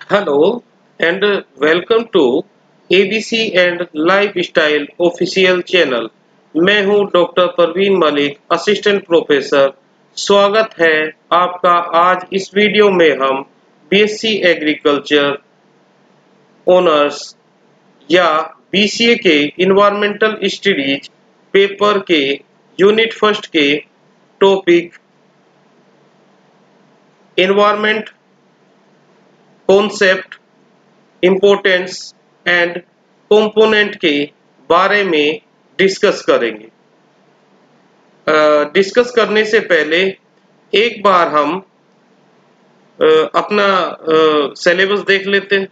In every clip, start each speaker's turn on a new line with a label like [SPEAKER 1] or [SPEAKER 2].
[SPEAKER 1] Hello and welcome to ABC and Lifestyle official channel. मैं हूं doctor Parveen Malik, assistant professor. स्वागत है आपका। आज इस वीडियो में हम बीएससी एग्रीकल्चर ऑनर्स या बीसीए के इन्वायरमेंटल स्टडीज पेपर के यूनिट फर्स्ट के topic environment concept importance and component के बारे में डिस्कस करेंगे। डिस्कस करने से पहले एक बार हम अपना सिलेबस देख लेते हैं।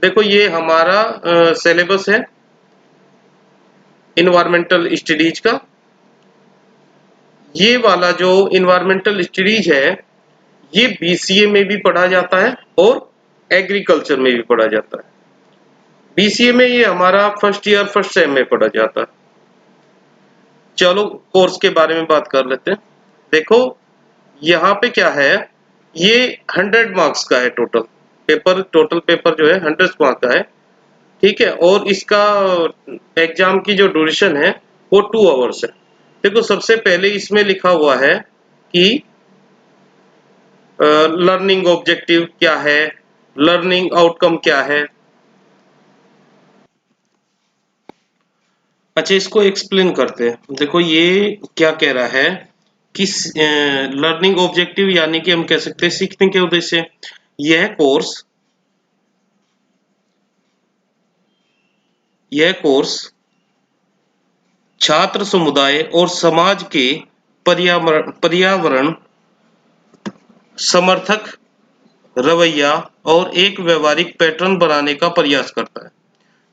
[SPEAKER 1] देखो, ये हमारा सिलेबस है इन्वायरमेंटल स्टडीज का। ये वाला जो इन्वायरमेंटल स्टडीज है ये बीसीए में भी पढ़ा जाता है और एग्रीकल्चर में भी पढ़ा जाता है। बीसीए में ये हमारा फर्स्ट ईयर फर्स्ट सेम में पढ़ा जाता है। चलो कोर्स के बारे में बात कर लेते हैं। देखो यहाँ पे क्या है, ये 100 मार्क्स का है टोटल पेपर जो है 100 मार्क्स का है, ठीक है। और इसका एग्जाम की जो ड्यूरेशन है वो 2 आवर्स है। देखो सबसे पहले इसमें लिखा हुआ है कि लर्निंग ऑब्जेक्टिव क्या है, लर्निंग आउटकम क्या है। अच्छा, इसको एक्सप्लेन करते हैं। देखो ये क्या कह रहा है कि लर्निंग ऑब्जेक्टिव यानी कि हम कह सकते हैं सीखने के उद्देश्य। यह कोर्स छात्र समुदाय और समाज के पर्यावरण समर्थक रवैया और एक व्यवहारिक पैटर्न बनाने का प्रयास करता है,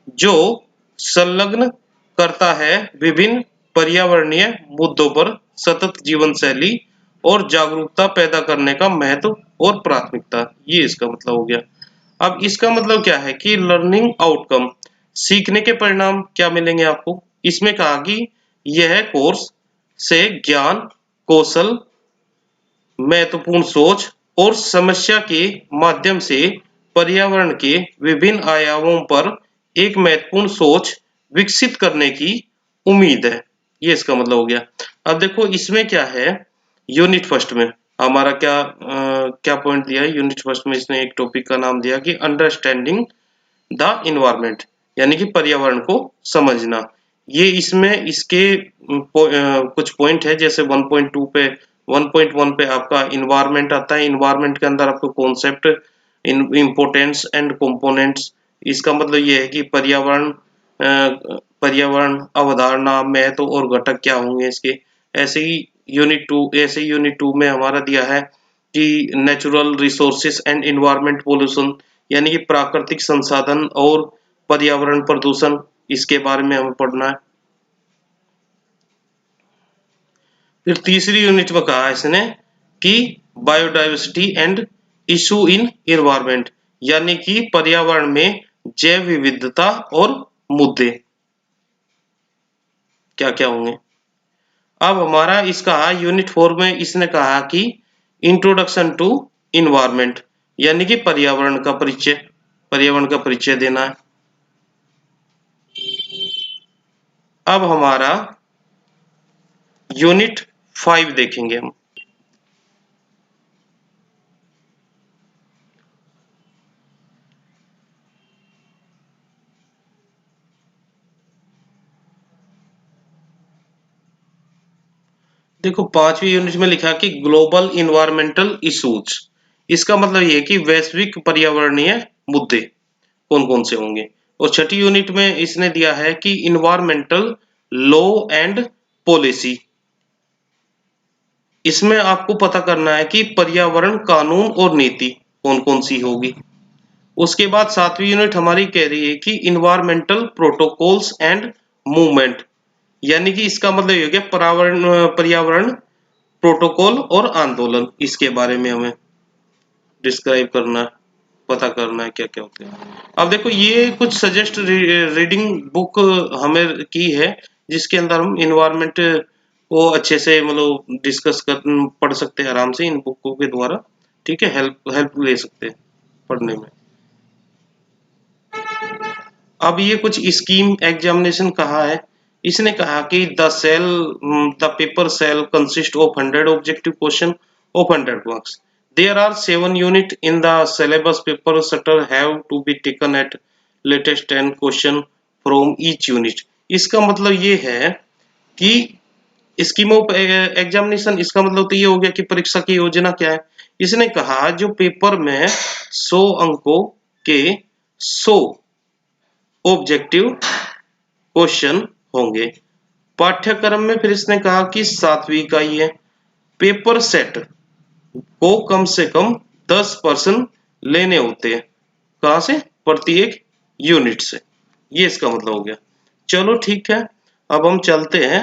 [SPEAKER 1] जो संलग्न करता है विभिन्न पर्यावरणीय मुद्दों पर सतत जीवन शैली और जागरूकता पैदा करने का महत्व और प्राथमिकता। ये इसका मतलब हो गया। अब इसका मतलब क्या है कि लर्निंग आउटकम, सीखने के परिणाम क्या मिलेंगे आपको। इसमें कहा कि यह कोर्स से ज्ञान, कौशल, महत्वपूर्ण सोच और समस्या के माध्यम से पर्यावरण के विभिन्न आयामों पर एक महत्वपूर्ण सोच विकसित करने की उम्मीद है। ये इसका मतलब हो गया। अब देखो इसमें क्या है, यूनिट फर्स्ट में हमारा क्या पॉइंट दिया है। यूनिट फर्स्ट में इसने एक टॉपिक का नाम दिया कि अंडरस्टैंडिंग द इन्वायरमेंट, यानी कि पर्यावरण को समझना। ये इसमें इसके कुछ पॉइंट है, जैसे 1.2 पे 1.1 पे आपका इन्वायरमेंट आता है। इन्वायरमेंट के अंदर आपको कॉन्सेप्ट, इम्पोर्टेंस एंड कंपोनेंट्स। इसका मतलब ये है कि पर्यावरण अवधारणा, महत्व और घटक क्या होंगे इसके। ऐसे ही यूनिट टू में हमारा दिया है कि natural resources and environment pollution, यानी कि प्राकृतिक संसाधन और पर्यावरण प्रदूषण, इसके बारे में हमें पढ़ना है। फिर तीसरी यूनिट में कहा इसने कि biodiversity and issue in environment, यानी कि पर्यावरण में जैव विविधता और मुद्दे क्या क्या होंगे। अब हमारा इसका यूनिट 4 में इसने कहा कि इंट्रोडक्शन टू इन्वायरमेंट, यानी कि पर्यावरण का परिचय देना है। अब हमारा यूनिट 5 देखेंगे हम। देखो 5वीं यूनिट में लिखा कि ग्लोबल इन्वायरमेंटल इशूज। इसका मतलब ये है कि वैश्विक पर्यावरणीय मुद्दे कौन कौन से होंगे। और 6ठी यूनिट में इसने दिया है कि इन्वायरमेंटल लॉ एंड पॉलिसी। इसमें आपको पता करना है कि पर्यावरण कानून और नीति कौन कौन सी होगी। उसके बाद 7वीं यूनिट हमारी कह रही है कि इन्वायरमेंटल प्रोटोकॉल्स एंड मूवमेंट, यानी कि इसका मतलब ये हो गया पर्यावरण प्रोटोकॉल और आंदोलन। इसके बारे में हमें डिस्क्राइब करना है, पता करना है क्या क्या होते हैं। अब देखो ये कुछ सजेस्ट रीडिंग बुक हमें की है, जिसके अंदर हम इन्वायरमेंट वो अच्छे से मतलब डिस्कस कर पढ़ सकते हैं आराम से इन बुकों के द्वारा। ठीक है, हेल्प ले सकते हैं पढ़ने में। अब ये कुछ स्कीम एग्जामिनेशन कहा है, इसने कहा कि the paper shall consist of 100 objective question of 100 marks. There are 7 unit in the syllabus paper setter have to be taken at latest 10 question from each unit. इसका मतलब ये है कि स्कीम ऑफ एग्जामिनेशन, इसका मतलब तो ये हो गया कि परीक्षा की योजना क्या है। इसने कहा जो पेपर में 100 अंकों के 100 ऑब्जेक्टिव क्वेश्चन होंगे। पाठ्यक्रम में फिर इसने कहा कि 7वीं इकाई है। पेपर सेट को कम से कम 10% लेने होते हैं। कहां से? प्रत्येक यूनिट से। ये इसका मतलब हो गया। चलो ठीक है, अब हम चलते हैं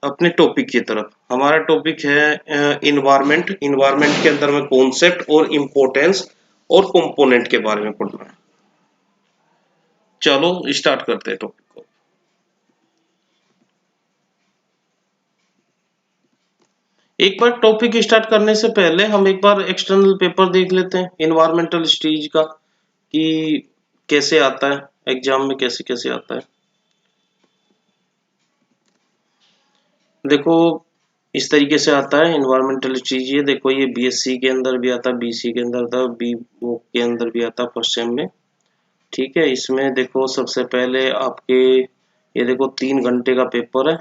[SPEAKER 1] अपने टॉपिक की तरफ। हमारा टॉपिक है इन्वायरमेंट। इन्वायरमेंट के अंदर में कॉन्सेप्ट और इम्पोर्टेंस और कंपोनेंट के बारे में पढ़ना है। चलो स्टार्ट करते हैं टॉपिक को। एक बार टॉपिक स्टार्ट करने से पहले हम एक बार एक्सटर्नल पेपर देख लेते हैं इन्वायरमेंटल स्टेज का, कि कैसे आता है एग्जाम में, कैसे कैसे आता है। देखो इस तरीके से आता है इन्वायरमेंटल स्टेज। ये देखो, ये बीएससी के अंदर भी आता है, बीसी के अंदर था, बी बुक के अंदर भी आता है फर्स्ट सेम में। ठीक है, इसमें देखो सबसे पहले आपके ये देखो 3 घंटे का पेपर है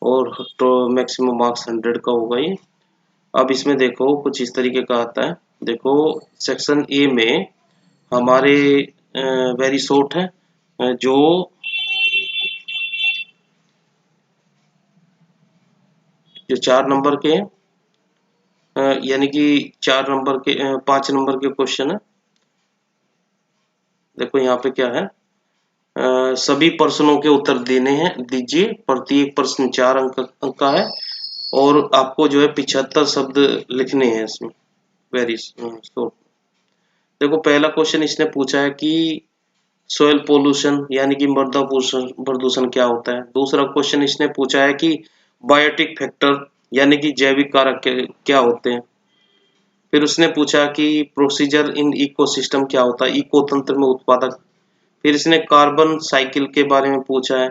[SPEAKER 1] और तो मैक्सिमम मार्क्स 100 का होगा ये। अब इसमें देखो कुछ इस तरीके का आता है। देखो सेक्शन ए में हमारे वेरी शॉर्ट है, जो जो 4 नंबर के हैं, यानी कि 4 नंबर के 5 नंबर के क्वेश्चन है। देखो यहाँ पे क्या है, सभी प्रश्नों के उत्तर देने हैं, दीजिए। प्रत्येक प्रश्न 4 अंक का है और आपको जो है 75 शब्द लिखने हैं इसमें, वेरी शॉर्ट। देखो पहला क्वेश्चन इसने पूछा है कि सोयल पोल्यूशन यानी कि मृदा प्रदूषण क्या होता है। दूसरा क्वेश्चन इसने पूछा है कि बायोटिक फैक्टर यानी कि जैविक कारक क्या होते हैं। फिर उसने पूछा कि प्रोसीजर इन इकोसिस्टम क्या होता है, इको तंत्र में उत्पादक। फिर इसने कार्बन साइकिल के बारे में पूछा है।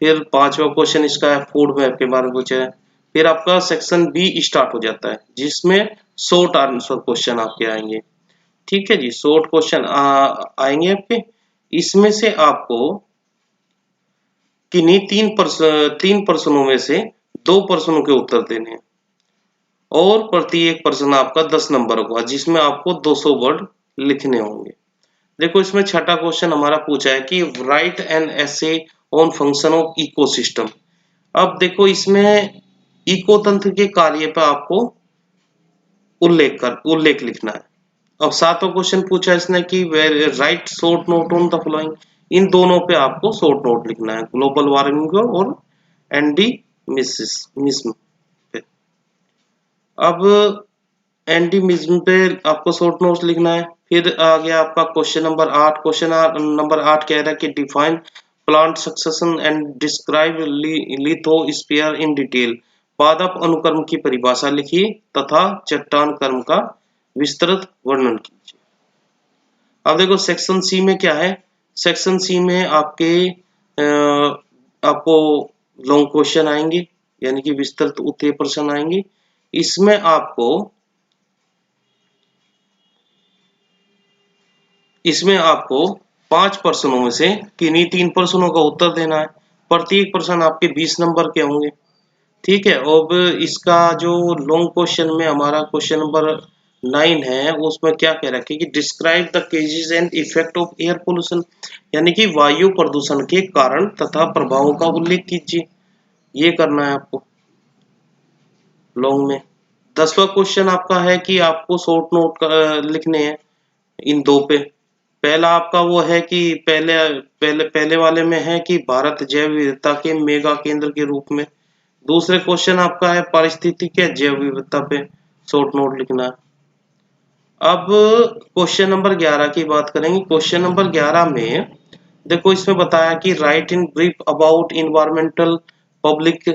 [SPEAKER 1] फिर 5वां क्वेश्चन इसका है फूड मैप के बारे में पूछा है। फिर आपका सेक्शन बी स्टार्ट हो जाता है, जिसमें शॉर्ट आंसर क्वेश्चन आपके आएंगे। ठीक है जी, शॉर्ट क्वेश्चन आएंगे आपके। इसमें से आपको किन्हीं 3 प्रश्नों में से 2 प्रश्नों के उत्तर देने हैं और प्रत्येक प्रश्न आपका 10 नंबर का, जिसमें आपको 200 वर्ड लिखने होंगे। देखो इसमें छठा क्वेश्चन हमारा पूछा है कि right an essay on function of ecosystem. अब देखो इसमें इको तंत्र के कार्य पर आपको उल्लेख लिखना है। अब 7वां क्वेश्चन पूछा इसने कि write short note on the following. इन दोनों पे आपको शॉर्ट नोट लिखना है, ग्लोबल वार्मिंग और एंडीमिज्म पे। अब एंडीमिज्म पे आपको शॉर्ट नोट्स लिखना है। फिर आ गया आपका क्वेश्चन नंबर 8। क्वेश्चन नंबर 8 कह रहा है कि define plant succession and describe lithosphere in detail. पादप अनुक्रम की परिभाषा लिखिए तथा चट्टान क्रम का विस्तृत वर्णन कीजिए। अब देखो सेक्शन सी में क्या है। सेक्शन सी में आपको लॉन्ग क्वेश्चन आएंगे, यानी कि विस्तृत उत्तर प्रश्न आएंगे। इसमें आपको 5 प्रश्नों में से किन्हीं 3 प्रश्नों का उत्तर देना है। प्रत्येक प्रश्न आपके 20 नंबर के होंगे। ठीक है, अब इसका जो लॉन्ग क्वेश्चन में हमारा क्वेश्चन नंबर 9 है, उसमें क्या कह रखा है कि describe the causes and effect of air pollution, यानी कि वायु प्रदूषण के कारण तथा प्रभावों का उल्लेख कीजिए। ये करना है आपको लॉन्ग में। 10वां क्वेश्चन आपका है कि आपको शॉर्ट नोट लिखने हैं इन 2 पे। पहला आपका वो है कि पहले वाले में है कि भारत जैव विविधता के मेगा केंद्र के रूप में। दूसरे क्वेश्चन आपका है पारिस्थितिक जैव विविधता पे शॉर्ट नोट लिखना है। अब क्वेश्चन नंबर 11 की बात करेंगे। क्वेश्चन नंबर 11 में देखो इसमें बताया कि right in brief about environmental public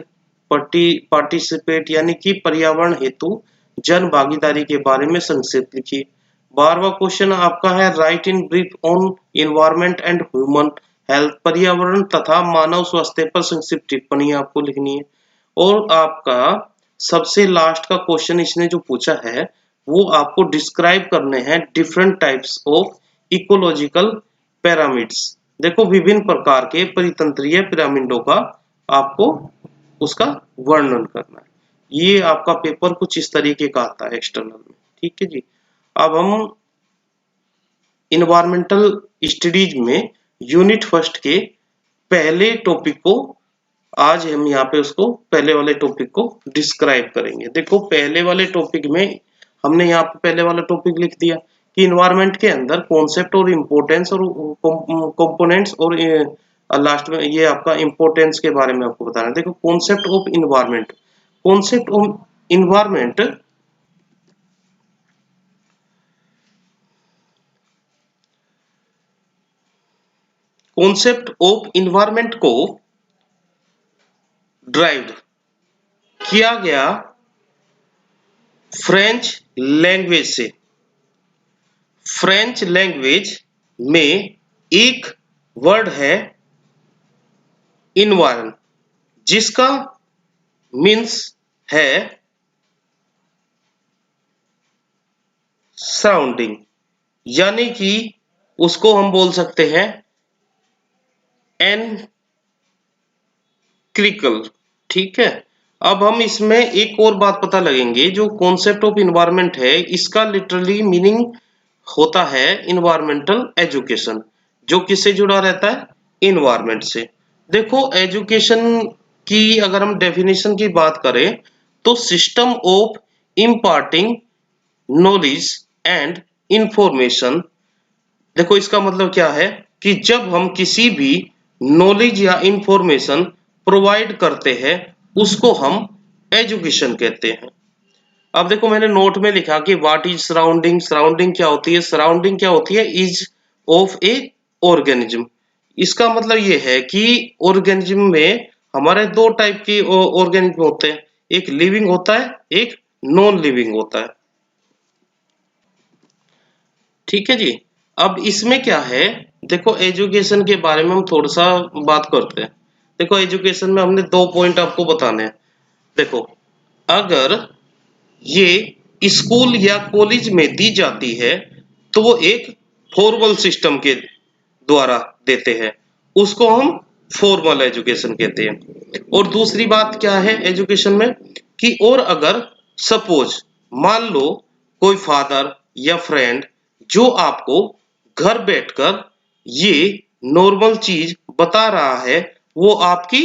[SPEAKER 1] participate यानी कि पर्यावरण हेतु जन भागीदारी के बारे में संक्षिप्त लिखिए। 12वां क्वेश्चन आपका है right in brief on environment and human health, पर्यावरण तथा मानव स्वास्थ्य पर संक्षिप्त टिप्पणी आपको लिखनी है। और आपका सबसे लास्ट का क्वेश्चन इसने जो पूछा है वो आपको डिस्क्राइब करने हैं different types of ecological pyramids. देखो विभिन्न प्रकार के परितंत्रीय पिरामिडों का आपको उसका वर्णन करना है। ये आपका पेपर कुछ इस तरीके का आता है एक्सटर्नल में, ठीक है जी। अब हम इन्वायरमेंटल स्टडीज में यूनिट फर्स्ट के पहले टॉपिक को आज हम यहाँ पे उसको पहले वाले टॉपिक को डिस्क्राइब करेंगे। देखो पहले वाले टॉपिक में हमने यहाँ पे पहले वाला टॉपिक लिख दिया कि इन्वायरमेंट के अंदर कॉन्सेप्ट और इम्पोर्टेंस और कंपोनेंट्स और लास्ट में ये आपका इम्पोर्टेंस के बारे में आपको बताना है। देखो concept of environment, concept of environment concept of environment को ड्राइव्ड किया गया फ्रेंच लैंग्वेज से। फ्रेंच लैंग्वेज में एक वर्ड है इन्वायरन जिसका मीन्स है सराउंडिंग, यानी कि उसको हम बोल सकते हैं एनक्रिकल, ठीक है। अब हम इसमें एक और बात पता लगेंगे, जो कॉन्सेप्ट ऑफ इन्वायरमेंट है इसका लिटरली मीनिंग होता है इन्वायरमेंटल एजुकेशन, जो किससे जुड़ा रहता है, इन्वायरमेंट से। देखो एजुकेशन की अगर हम डेफिनेशन की बात करें तो system of imparting knowledge and information. देखो इसका मतलब क्या है कि जब हम किसी भी नॉलेज या इंफॉर्मेशन प्रोवाइड करते हैं उसको हम एजुकेशन कहते हैं। अब देखो मैंने नोट में लिखा कि व्हाट इज सराउंडिंग, सराउंडिंग क्या होती है, सराउंडिंग क्या होती है, इज ऑफ ए ऑर्गेनिज्म। इसका मतलब ये है कि ऑर्गेनिज्म में हमारे दो टाइप के ऑर्गेनिज्म होते हैं, एक लिविंग होता है, एक नॉन लिविंग होता है, ठीक है जी। अब इसमें क्या है, देखो एजुकेशन के बारे में हम थोड़ा सा बात करते हैं। देखो एजुकेशन में हमने 2 पॉइंट आपको बताने हैं। देखो अगर ये स्कूल या कॉलेज में दी जाती है तो वो एक फॉर्मल सिस्टम के द्वारा देते हैं, उसको हम फॉर्मल एजुकेशन कहते हैं। और दूसरी बात क्या है एजुकेशन में कि और अगर सपोज मान लो कोई फादर या फ्रेंड जो आपको घर बैठकर ये नॉर्मल चीज बता रहा है वो आपकी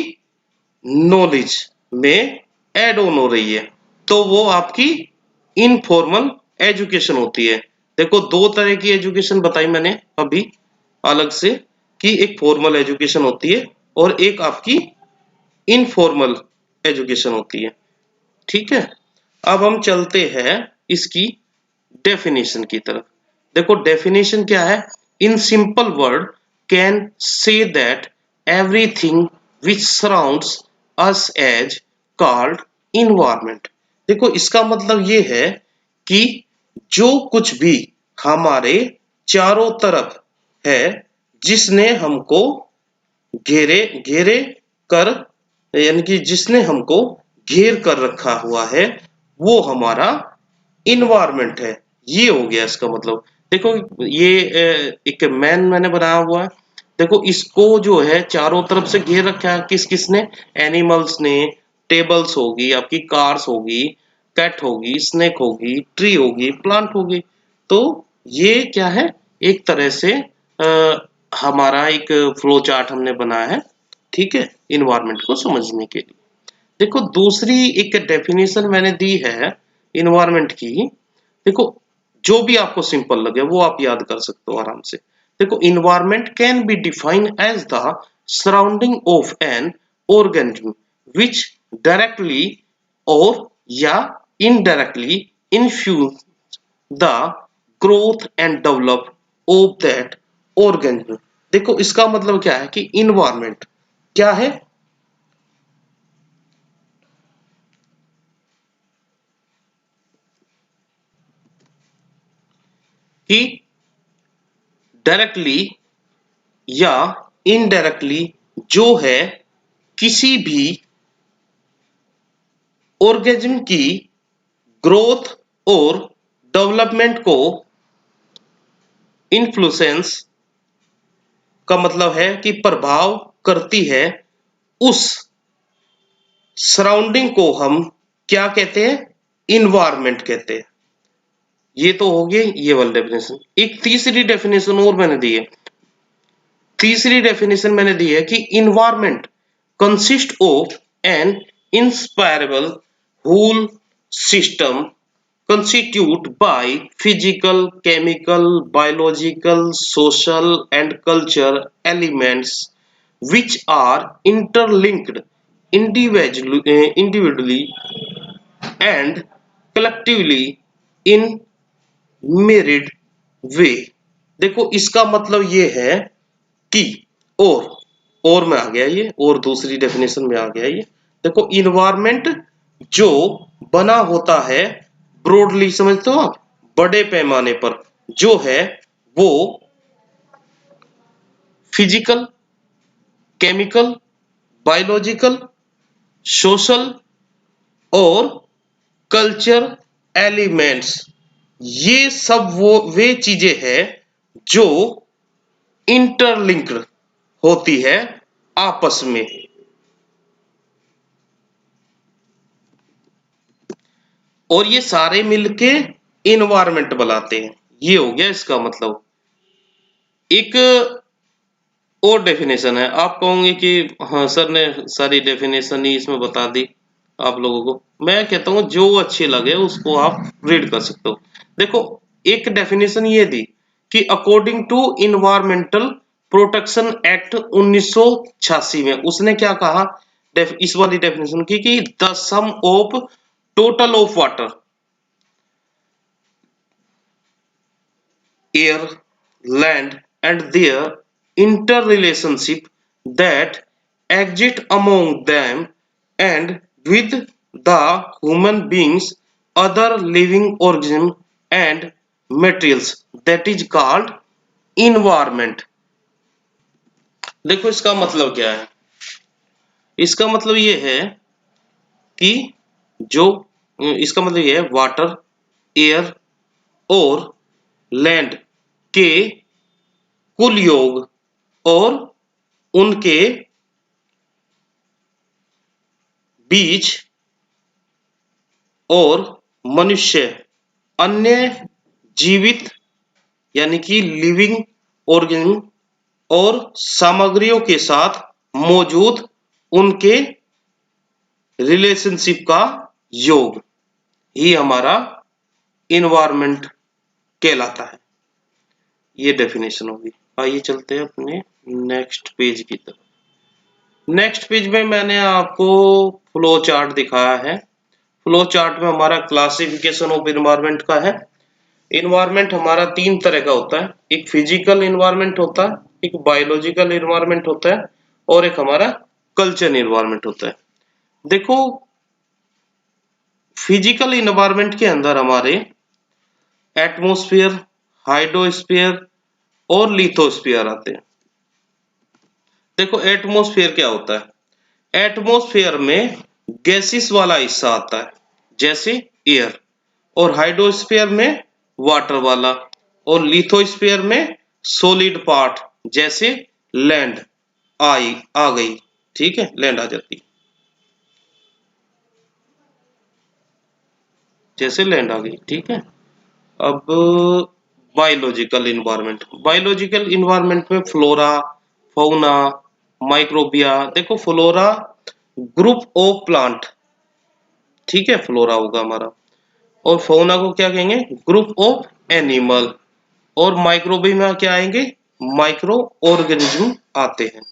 [SPEAKER 1] नॉलेज में ऐड ऑन हो रही है, तो वो आपकी इनफॉर्मल एजुकेशन होती है। देखो 2 तरह की एजुकेशन बताई मैंने अभी अलग से, कि एक फॉर्मल एजुकेशन होती है और एक आपकी इनफॉर्मल एजुकेशन होती है, ठीक है। अब हम चलते हैं इसकी डेफिनेशन की तरफ। देखो डेफिनेशन क्या है, in simple word can say that everything which surrounds us as called environment. देखो इसका मतलब ये है कि जो कुछ भी हमारे चारों तरफ है जिसने हमको घेरे घेरे कर यानी कि जिसने हमको घेर कर रखा हुआ है वो हमारा इन्वायरमेंट है, ये हो गया इसका मतलब। देखो ये एक मैन मैंने बनाया हुआ है, देखो इसको जो है चारों तरफ से घेर रखा है किस किसने, एनिमल्स ने, टेबल्स होगी, आपकी कार्स होगी, कैट होगी, स्नेक होगी, ट्री होगी, प्लांट होगी। तो ये क्या है, एक तरह से हमारा एक फ्लो चार्ट हमने बनाया है, ठीक है, इन्वायरमेंट को समझने के लिए। देखो दूसरी एक डेफिनेशन मैंने दी है इन्वायरमेंट की। देखो जो भी आपको सिंपल लगे वो आप याद कर सकते हो आराम से। देखो environment can be defined as the surrounding of an organism which directly और या indirectly influence the growth and develop of that organism. देखो इसका मतलब क्या है कि इन्वायरमेंट क्या है, कि डायरेक्टली या इनडायरेक्टली जो है किसी भी ऑर्गेनिज्म की ग्रोथ और डेवलपमेंट को इन्फ्लुएंस का मतलब है कि प्रभाव करती है, उस सराउंडिंग को हम क्या कहते हैं? इन्वायरमेंट कहते हैं। ये तो हो गया ये वाला डेफिनेशन। एक तीसरी डेफिनेशन और मैंने दी है। तीसरी डेफिनेशन मैंने दी है कि environment consist of an inseparable whole system constituted by physical, chemical, biological, social and cultural elements which are interlinked individually and collectively in myriad way। देखो इसका मतलब ये है कि और में आ गया ये, और दूसरी डेफिनेशन में आ गया ये। देखो इन्वायरमेंट जो बना होता है ब्रॉडली, समझते हो आप, बड़े पैमाने पर जो है वो फिजिकल, केमिकल, बायोलॉजिकल, सोशल और कल्चर एलिमेंट्स, ये सब वे चीजें हैं जो इंटरलिंक्ड होती है आपस में। और ये सारे मिलके इन्वायरमेंट बनाते हैं। ये हो गया इसका मतलब। एक और डेफिनेशन है, आप कहोगे कि हाँ सर ने सारी डेफिनेशन ही इसमें बता दी आप लोगों को। मैं कहता हूँ जो अच्छी लगे उसको आप रीड कर सकते हो। देखो एक डेफिनेशन ये दी कि according to environmental protection act 1986 में उसने क्या कहा, इस वाली डेफिनेशन की कि the sum of total of water, air, land and their interrelationship that exist among them and with the human beings, other living organisms and materials, that is called environment। देखो इसका मतलब क्या है? इसका मतलब ये है कि जो इसका मतलब ये है वाटर, एयर और लैंड के कुल योग और उनके बीच और मनुष्य अन्य जीवित यानी कि लिविंग ऑर्गेनिज्म और सामग्रियों के साथ मौजूद उनके रिलेशनशिप का योग ही हमारा इन्वायरमेंट कहलाता है। ये डेफिनेशन होगी। आइए चलते हैं अपने नेक्स्ट पेज की तरफ। नेक्स्ट पेज में मैंने आपको फ्लो चार्ट दिखाया है। फ्लो चार्ट में हमारा क्लासिफिकेशन ऑफ इन्वायरमेंट का है। इन्वायरमेंट हमारा तीन तरह का होता है, एक फिजिकल इन्वायरमेंट होता है, एक बायोलॉजिकल इन्वायरमेंट होता है और एक हमारा कल्चर इन्वायरमेंट होता है। देखो फिजिकल इन्वायरमेंट के अंदर हमारे एटमॉस्फेयर, हाइड्रोस्फीयर और लिथोस्फीयर आते हैं। देखो एटमॉस्फेयर क्या होता है? एटमॉस्फेयर में गैसेस वाला हिस्सा आता है जैसे एयर, और हाइड्रोस्फीयर में वाटर वाला, और लिथोस्फीयर में सॉलिड पार्ट जैसे लैंड आ गई। ठीक है, लैंड आ जाती जैसे लैंड आ गई। ठीक है, अब बायोलॉजिकल इन्वायरमेंट। बायोलॉजिकल इन्वायरमेंट में फ्लोरा, फौना, माइक्रोबिया। देखो फ्लोरा ग्रुप ऑफ प्लांट, ठीक है, फ्लोरा होगा हमारा, और फौना को क्या कहेंगे? ग्रुप ऑफ एनिमल, और माइक्रोबिया में क्या आएंगे? माइक्रो ऑर्गेनिज्म आते हैं।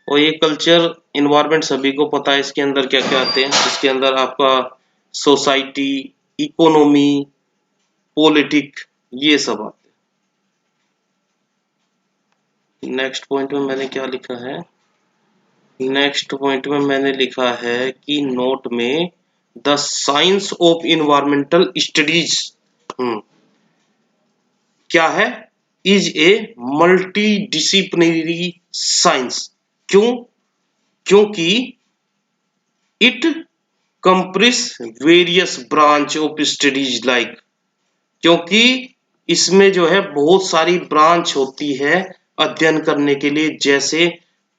[SPEAKER 1] और ये कल्चर इन्वायरमेंट सभी को पता है इसके अंदर क्या क्या आते हैं। इसके अंदर आपका सोसाइटी, इकोनॉमी, पॉलिटिक, ये सब आते हैं। नेक्स्ट पॉइंट में मैंने क्या लिखा है? नेक्स्ट पॉइंट में मैंने लिखा है कि नोट में the science of environmental studies. क्या है, is a multi disciplinary science. क्यों? क्योंकि it compress various branch of studies like, क्योंकि इसमें जो है बहुत सारी ब्रांच होती है अध्ययन करने के लिए, जैसे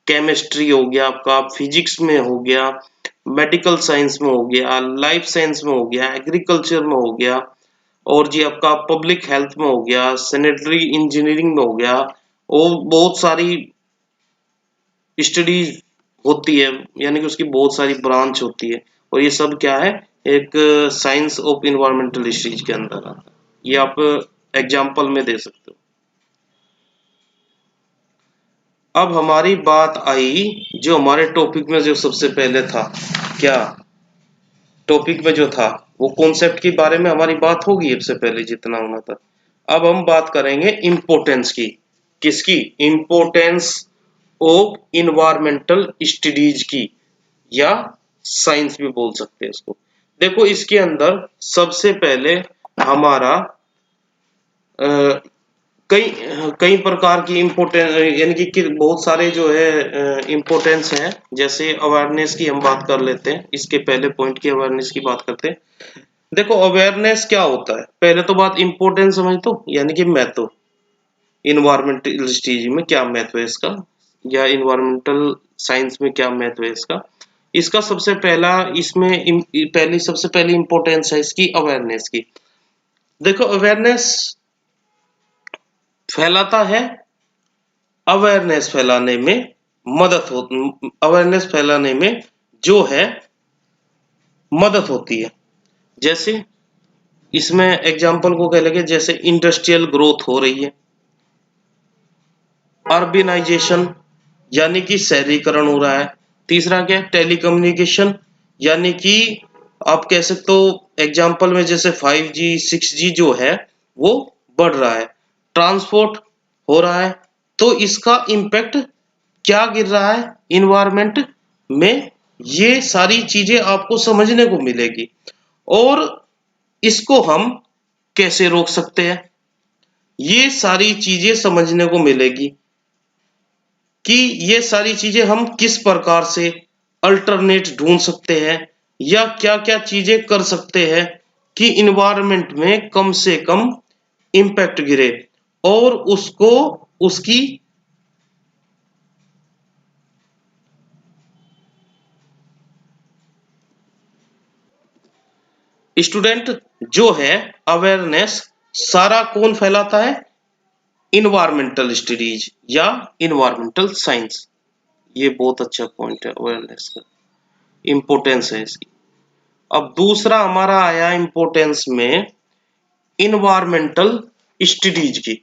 [SPEAKER 1] केमिस्ट्री हो गया आपका, फिजिक्स में हो गया, मेडिकल साइंस में हो गया, लाइफ साइंस में हो गया, एग्रीकल्चर में हो गया, और जी आपका पब्लिक हेल्थ में हो गया, सैनिटरी इंजीनियरिंग में हो गया, और बहुत सारी स्टडीज होती है, यानी कि उसकी बहुत सारी ब्रांच होती है। और ये सब क्या है, एक साइंस ऑफ इन्वायरमेंटल स्टडीज के अंदर आता है। ये आप एग्जाम्पल में दे सकते हो। अब हमारी बात आई जो हमारे टॉपिक में जो सबसे पहले था, क्या टॉपिक में जो था वो कॉन्सेप्ट के बारे में हमारी बात होगी सबसे पहले जितना होना था। अब हम बात करेंगे इम्पोर्टेंस की। किसकी? इम्पोर्टेंस ऑफ इन्वायरमेंटल स्टडीज की, या साइंस भी बोल सकते हैं इसको। देखो इसके अंदर सबसे पहले हमारा कई कई प्रकार की इम्पोर्टेंस, यानी कि बहुत सारे जो है इम्पोर्टेंस हैं। जैसे अवेयरनेस की हम बात कर लेते हैं, इसके पहले पॉइंट की अवेयरनेस की बात करते हैं। देखो अवेयरनेस क्या होता है, पहले तो बात इम्पोर्टेंस समझ तो, यानी कि महत्व, इन्वायरमेंटल स्टडीज में क्या महत्व है इसका, या इन्वायरमेंटल साइंस में क्या महत्व है इसका। इसका सबसे पहला इसमें सबसे पहली इम्पोर्टेंस है इसकी अवेयरनेस की। देखो अवेयरनेस फैलाता है, अवेयरनेस फैलाने में मदद हो, अवेयरनेस फैलाने में जो है मदद होती है। जैसे इसमें एग्जांपल को कह लेंगे, जैसे इंडस्ट्रियल ग्रोथ हो रही है, अर्बनाइजेशन यानी कि शहरीकरण हो रहा है। तीसरा क्या है, टेलीकम्युनिकेशन, यानी कि आप कह सकते हो एग्जांपल में जैसे 5G 6G जो है वो बढ़ रहा है, ट्रांसपोर्ट हो रहा है, तो इसका इम्पैक्ट क्या गिर रहा है इन्वायरमेंट में, ये सारी चीजें आपको समझने को मिलेगी। और इसको हम कैसे रोक सकते हैं, ये सारी चीजें समझने को मिलेगी कि ये सारी चीजें हम किस प्रकार से अल्टरनेट ढूंढ सकते हैं, या क्या क्या चीजें कर सकते हैं कि इन्वायरमेंट में कम से कम इम्पैक्ट गिरे, और उसको उसकी स्टूडेंट जो है अवेयरनेस सारा कौन फैलाता है, इन्वायरमेंटल स्टडीज या इन्वायरमेंटल साइंस। ये बहुत अच्छा पॉइंट है अवेयरनेस का, इंपॉर्टेंस है इसकी। अब दूसरा हमारा आया इंपॉर्टेंस में इन्वायरमेंटल स्टडीज की।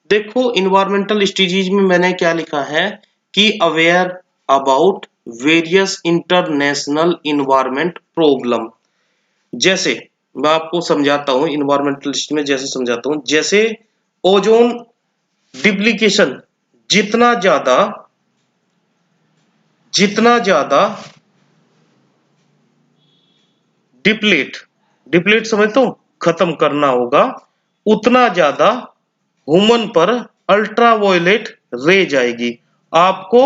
[SPEAKER 1] देखो इन्वायरमेंटल स्टडीज में मैंने क्या लिखा है कि aware about various international environment problem. जैसे मैं आपको समझाता हूं इन्वायरमेंटलिस्ट में, जैसे समझाता हूं, जैसे ओजोन डिप्लीकेशन जितना ज्यादा डिप्लीट समझते हो, खत्म करना होगा, उतना ज्यादा ह्यूमन पर अल्ट्रावायलेट रे जाएगी, आपको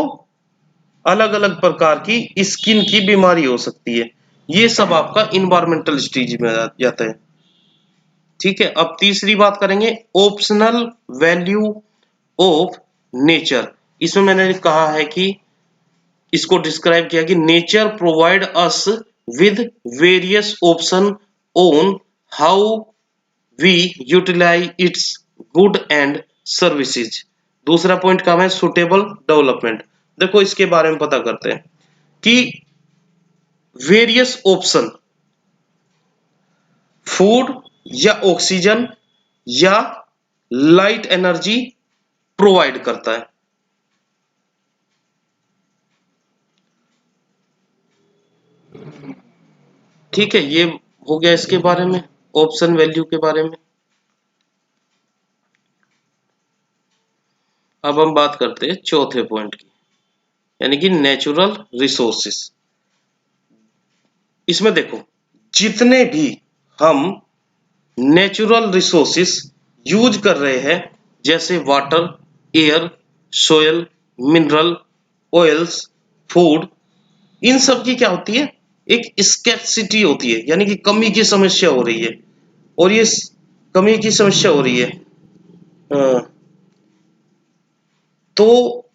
[SPEAKER 1] अलग अलग प्रकार की स्किन की बीमारी हो सकती है। ये सब आपका इन्वायरमेंटल स्टेज में आ जाता है। ठीक है, अब तीसरी बात करेंगे ऑप्शनल वैल्यू ऑफ नेचर। इसमें मैंने कहा है कि इसको डिस्क्राइब किया कि nature provide us with various option on how we utilize its good and services. दूसरा पॉइंट का है सुटेबल डेवलपमेंट। देखो इसके बारे में पता करते हैं कि वेरियस ऑप्शन फूड या ऑक्सीजन या लाइट एनर्जी प्रोवाइड करता है। ठीक है, ये हो गया इसके बारे में, ऑप्शन वैल्यू के बारे में। अब हम बात करते हैं चौथे पॉइंट की, यानी कि नेचुरल रिसोर्सेस। इसमें देखो जितने भी हम नेचुरल रिसोर्सेस यूज कर रहे हैं जैसे water, air, soil, mineral, oils, food, इन सब की क्या होती है, एक स्कैर्सिटी होती है, यानी कि कमी की समस्या हो रही है। और ये कमी की समस्या हो रही है, तो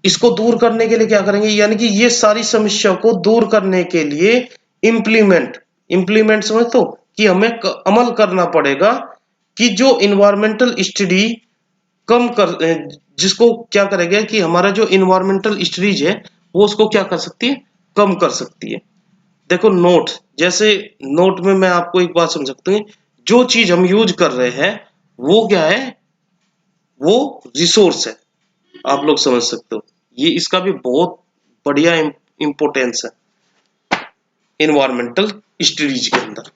[SPEAKER 1] इसको दूर करने के लिए क्या करेंगे, यानी कि ये सारी समस्या को दूर करने के लिए इम्प्लीमेंट इम्प्लीमेंट समझ तो, कि हमें अमल करना पड़ेगा कि जो इन्वायरमेंटल स्टडी कम कर, जिसको क्या करेगा कि हमारा जो इन्वायरमेंटल स्टडीज है वो उसको क्या कर सकती है, कम कर सकती है। देखो नोट, जैसे नोट में मैं आपको एक बात समझ सकता हूँ, जो चीज हम यूज कर रहे हैं वो क्या है, वो रिसोर्स है। आप लोग समझ सकते हो, ये इसका भी बहुत बढ़िया इंपॉर्टेंस है इन्वायरमेंटल स्टडीज के अंदर।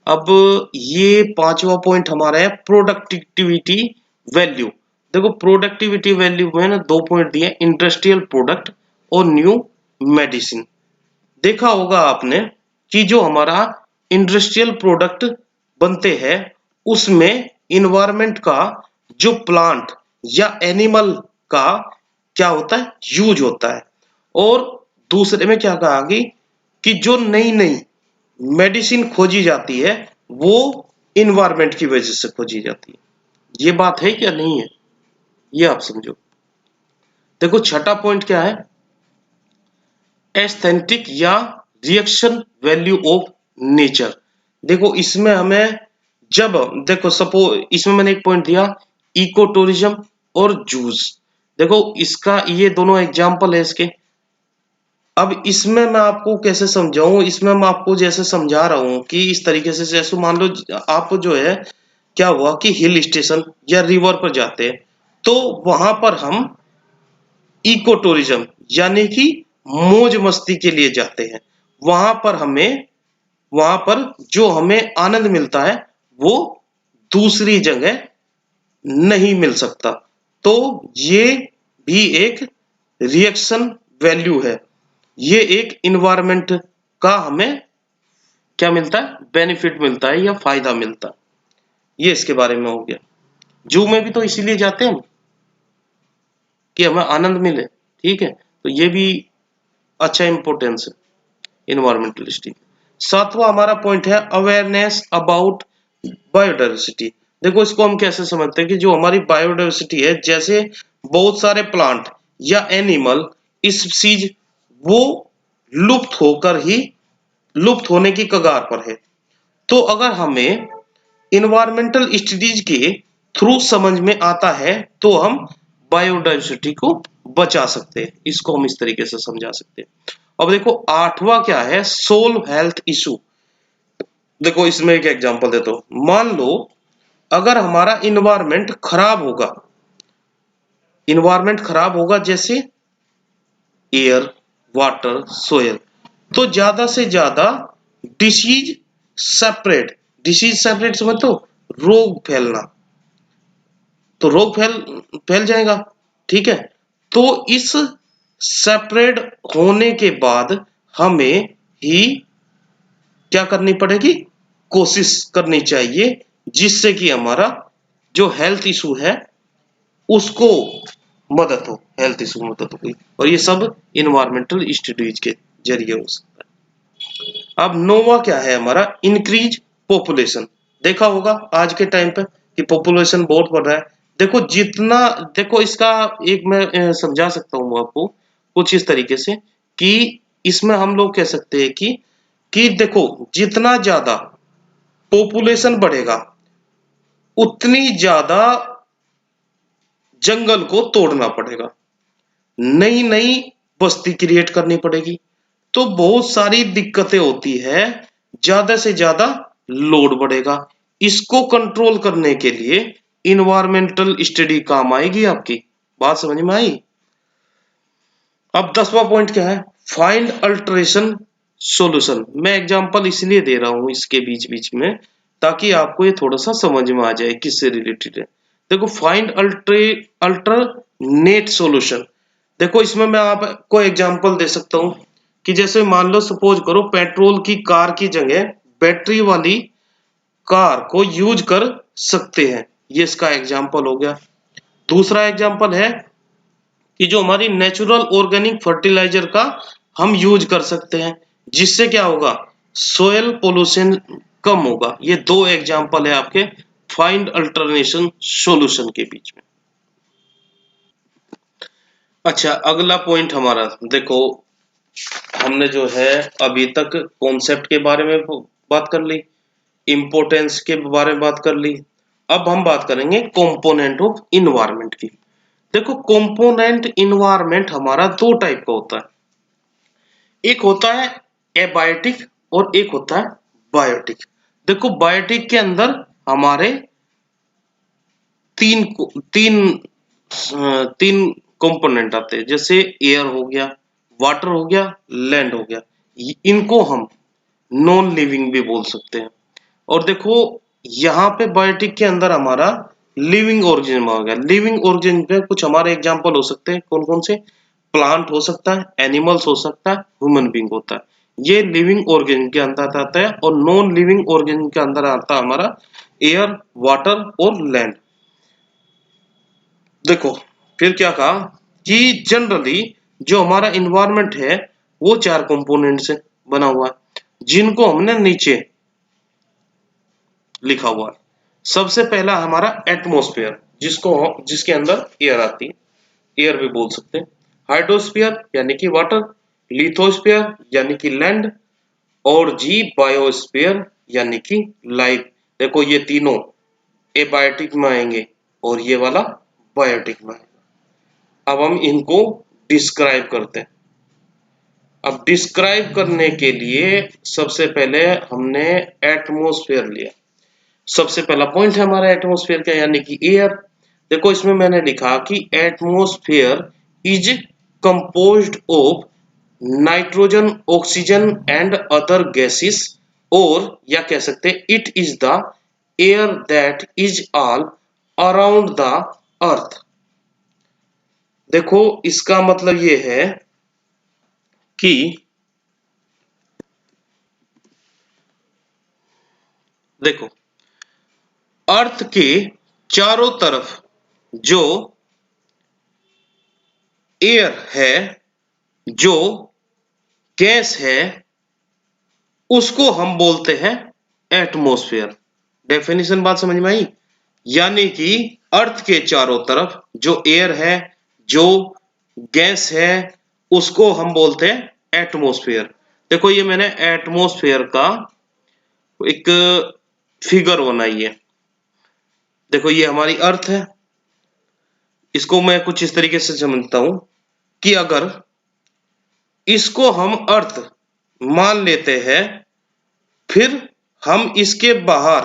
[SPEAKER 1] अब ये पांचवा पॉइंट हमारा है प्रोडक्टिविटी वैल्यू। देखो प्रोडक्टिविटी वैल्यू में ना दो पॉइंट दिए, इंडस्ट्रियल प्रोडक्ट और न्यू मेडिसिन। देखा होगा आपने कि जो हमारा इंडस्ट्रियल प्रोडक्ट बनते हैं उसमें इन्वायरमेंट का जो प्लांट या एनिमल का क्या होता है, यूज होता है। और दूसरे में क्या कहा कि जो नई नई मेडिसिन खोजी जाती है वो इन्वायरमेंट की वजह से खोजी जाती है। ये बात है क्या, नहीं है, ये आप समझो। देखो छठा पॉइंट क्या है, एस्थेटिक या रिएक्शन वैल्यू ऑफ नेचर। देखो इसमें हमें जब, देखो सपोज इसमें मैंने एक पॉइंट दिया इको टूरिज्म और जूस। देखो इसका ये दोनों एग्जाम्पल है इसके। अब इसमें मैं आपको कैसे समझाऊं, इसमें मैं आपको जैसे समझा रहा हूं कि इस तरीके से, जैसे मान लो आप जो है क्या हुआ कि हिल स्टेशन या रिवर पर जाते हैं तो वहां पर हम इको टूरिज्म यानी कि मौज मस्ती के लिए जाते हैं। वहां पर हमें, वहां पर जो हमें आनंद मिलता है वो दूसरी जगह नहीं मिल सकता। तो ये भी एक रिएक्शन वैल्यू है, ये एक इन्वायरमेंट का हमें क्या मिलता है, बेनिफिट मिलता है या फायदा मिलता है। ये इसके बारे में हो गया। जू में भी तो इसीलिए जाते हैं हम कि हमें आनंद मिले, ठीक है, तो ये भी अच्छा इंपॉर्टेंस है इन्वायरमेंटलिस्ट। सातवां हमारा पॉइंट है अवेयरनेस अबाउट बायोडाइवर्सिटी। देखो इसको हम कैसे समझते हैं कि जो हमारी बायोडाइवर्सिटी है, जैसे बहुत सारे प्लांट या एनिमल स्पीसीज वो लुप्त होकर ही, लुप्त होने की कगार पर है। तो अगर हमें इन्वायरमेंटल स्टडीज के थ्रू समझ में आता है तो हम बायोडाइवर्सिटी को बचा सकते हैं। इसको हम इस तरीके से समझा सकते हैं। अब देखो आठवां क्या है, सोल्व हेल्थ इशू। देखो इसमें एक एग्जांपल देता हूं, मान लो अगर हमारा इन्वायरमेंट खराब होगा, इन्वायरमेंट खराब होगा जैसे एयर, वाटर, सोयल, तो ज्यादा से ज्यादा डिसीज सेपरेट, डिसीज सेपरेट समझ तो, रोग फैलना, तो रोग फैल जाएगा, ठीक है। तो इस सेपरेट होने के बाद हमें ही क्या करनी पड़ेगी, कोशिश करनी चाहिए जिससे कि हमारा जो हेल्थ इशू है उसको मदद हो, हेल्थ इशू मदद हो। और ये सब इन्वायरमेंटल स्टडीज के जरिए हो सकता है। अब नोवा क्या है हमारा, इंक्रीज पॉपुलेशन। देखा होगा आज के टाइम पे कि पॉपुलेशन बहुत बढ़ रहा है। देखो जितना, देखो इसका एक मैं समझा सकता हूँ आपको कुछ इस तरीके से कि इसमें हम लोग कह सकते हैं कि देखो जितना ज्यादा पॉपुलेशन बढ़ेगा उतनी ज्यादा जंगल को तोड़ना पड़ेगा, नई नई बस्ती क्रिएट करनी पड़ेगी। तो बहुत सारी दिक्कतें होती है, ज्यादा से ज्यादा लोड बढ़ेगा। इसको कंट्रोल करने के लिए इन्वायरमेंटल स्टडी काम आएगी। आपकी बात समझ में आई। अब 10वां पॉइंट क्या है, फाइंड अल्टरेशन सॉल्यूशन। मैं एग्जांपल इसलिए दे रहा हूं इसके बीच बीच में ताकि आपको ये थोड़ा सा समझ में आ जाए किससे रिलेटेड है। देखो फाइंड अल्टरनेट सॉल्यूशन। देखो इसमें मैं आपको एग्जांपल दे सकता हूं कि जैसे मान लो सपोज करो पेट्रोल की कार की जगह बैटरी वाली कार को यूज कर सकते हैं। ये इसका एग्जाम्पल हो गया। दूसरा एग्जाम्पल है कि जो हमारी नेचुरल ऑर्गेनिक फर्टिलाइजर का हम यूज कर सकते हैं, जिससे क्या होगा, सोयल पोल्यूशन कम होगा। ये दो एग्जाम्पल है आपके फाइंड अल्टरनेशन सॉल्यूशन के बीच में। अच्छा, अगला पॉइंट हमारा देखो, हमने जो है अभी तक कॉन्सेप्ट के बारे में बात कर ली, इंपोर्टेंस के बारे में बात कर ली। अब हम बात करेंगे कंपोनेंट ऑफ इन्वायरमेंट की। देखो, कंपोनेंट इन्वायरमेंट हमारा दो टाइप का होता है, एक होता है एबायोटिक और एक होता है बायोटिक। देखो, बायोटिक के अंदर हमारे तीन तीन तीन कंपोनेंट आते हैं, जैसे एयर हो गया, वाटर हो गया, लैंड हो गया। इनको हम नॉन लिविंग भी बोल सकते हैं। और देखो, यहाँ पे बायोटिक के अंदर हमारा लिविंग ऑर्गेनिज्म आ गया। लिविंग ऑर्गेनिज्म में कुछ हमारे एग्जांपल हो सकते हैं, कौन कौन से, प्लांट हो सकता है, एनिमल्स हो सकता है, ह्यूमन बींग होता है। ये लिविंग ऑर्गेनिज्म के अंदर आता है। और नॉन लिविंग ऑर्गेनिज्म के अंदर आता है हमारा एयर, वाटर और लैंड। देखो, फिर क्या कहा कि जनरली जो हमारा इन्वायरमेंट है वो चार कंपोनेंट से बना हुआ है, जिनको हमने नीचे लिखा हुआ है। सबसे पहला हमारा एटमॉस्फेयर, जिसके अंदर एयर आती है, एयर भी बोल सकते हैं। हाइड्रोस्फीयर यानी कि वाटर, लिथोस्फीयर यानी कि लैंड, और जी बायोस्फीयर यानी कि लाइफ। देखो, ये तीनों एबायोटिक में आएंगे और ये वाला बायोटिक में आएगा। अब हम इनको डिस्क्राइब करते हैं। अब डिस्क्राइब करने के लिए सबसे पहले हमने एटमॉस्फेयर लिया। सबसे पहला पॉइंट है हमारा एटमॉस्फेयर का, यानी कि एयर। देखो, इसमें मैंने लिखा कि atmosphere is composed of nitrogen, oxygen and other gases, और या कह सकते हैं it is the air that is all around the earth. देखो, इसका मतलब ये है कि देखो, अर्थ के चारों तरफ जो एयर है, जो गैस है, उसको हम बोलते हैं एटमॉस्फेयर। डेफिनेशन बात समझ में आई? यानी कि अर्थ के चारों तरफ जो एयर है, जो गैस है, उसको हम बोलते हैं एटमॉस्फेयर। देखो, ये मैंने एटमॉस्फेयर का एक फिगर बनाई है। देखो, ये हमारी अर्थ है। इसको मैं कुछ इस तरीके से समझता हूं कि अगर इसको हम अर्थ मान लेते हैं, फिर हम इसके बाहर,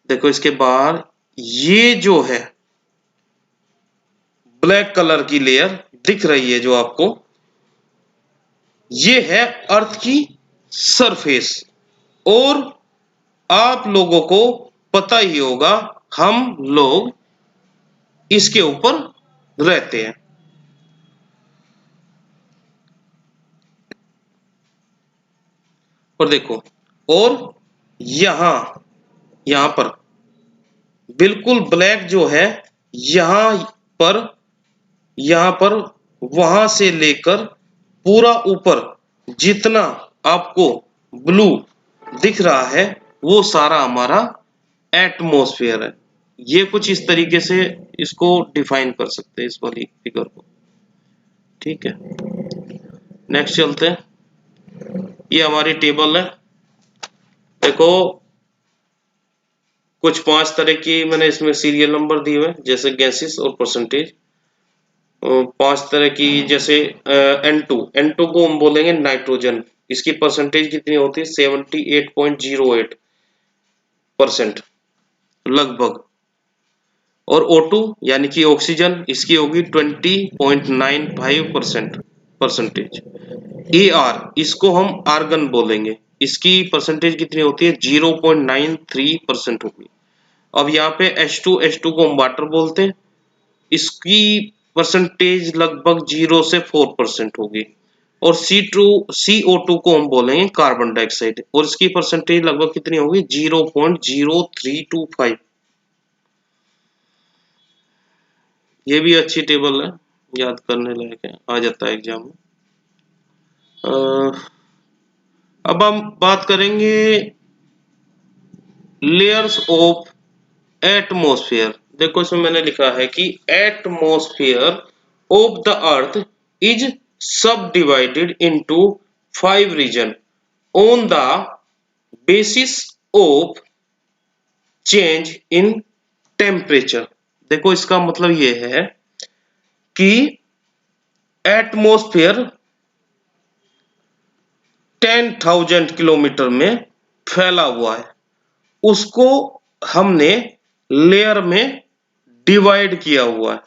[SPEAKER 1] देखो इसके बाहर ये जो है ब्लैक कलर की लेयर दिख रही है जो आपको, ये है अर्थ की सरफेस। और आप लोगों को पता ही होगा, हम लोग इसके ऊपर रहते हैं। और देखो, और यहां यहां पर बिल्कुल ब्लैक जो है, यहां पर यहां पर वहां से लेकर पूरा ऊपर जितना आपको ब्लू दिख रहा है, वो सारा हमारा एटमॉस्फेयर है। ये कुछ इस तरीके से इसको डिफाइन कर सकते हैं, इस वाली फिगर को। ठीक है, नेक्स्ट चलते हैं। ये हमारी टेबल है। देखो, कुछ 5 तरह की मैंने इसमें सीरियल नंबर दिए हुए, जैसे गैसेस और परसेंटेज। 5 तरह की, जैसे N2 को हम बोलेंगे नाइट्रोजन। इसकी परसेंटेज कितनी होती है? 78.08% लगभग। और O2 यानी कि ऑक्सीजन, इसकी होगी 20.95% परसेंटेज। AR, इसको हम आर्गन बोलेंगे। इसकी परसेंटेज कितनी होती है? 0.93% होगी। अब यहाँ पे H2 को हम वाटर बोलते हैं। इसकी परसेंटेज लगभग 0 से 4% होगी। और CO2 को हम बोलेंगे कार्बन डाइऑक्साइड, और इसकी परसेंटेज लगभग कितनी होगी 0.0325। ये भी अच्छी टेबल है, याद करने लायक है, आ जाता है एग्जाम में। अब हम बात करेंगे लेयर्स ऑफ एटमॉस्फेयर। देखो इसमें मैंने लिखा है कि atmosphere of the earth is subdivided into 5 region on the basis of change in temperature. देखो इसका मतलब ये है कि एटमॉस्फेयर 10,000 किलोमीटर में फैला हुआ है, उसको हमने लेयर में डिवाइड किया हुआ है।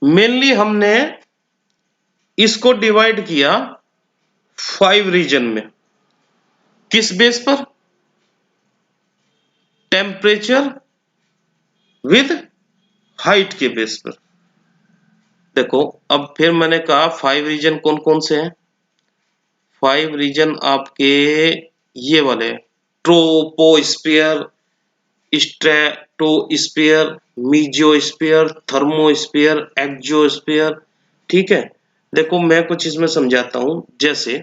[SPEAKER 1] मेनली हमने इसको डिवाइड किया 5 रीजन में। किस बेस पर? टेम्परेचर विद हाइट के बेस पर। देखो अब फिर मैंने कहा 5 रीजन कौन कौन से हैं? 5 रीजन आपके ये वाले troposphere, stratosphere, mesosphere, thermosphere, exosphere. ठीक है, देखो मैं कुछ इसमें समझाता हूं। जैसे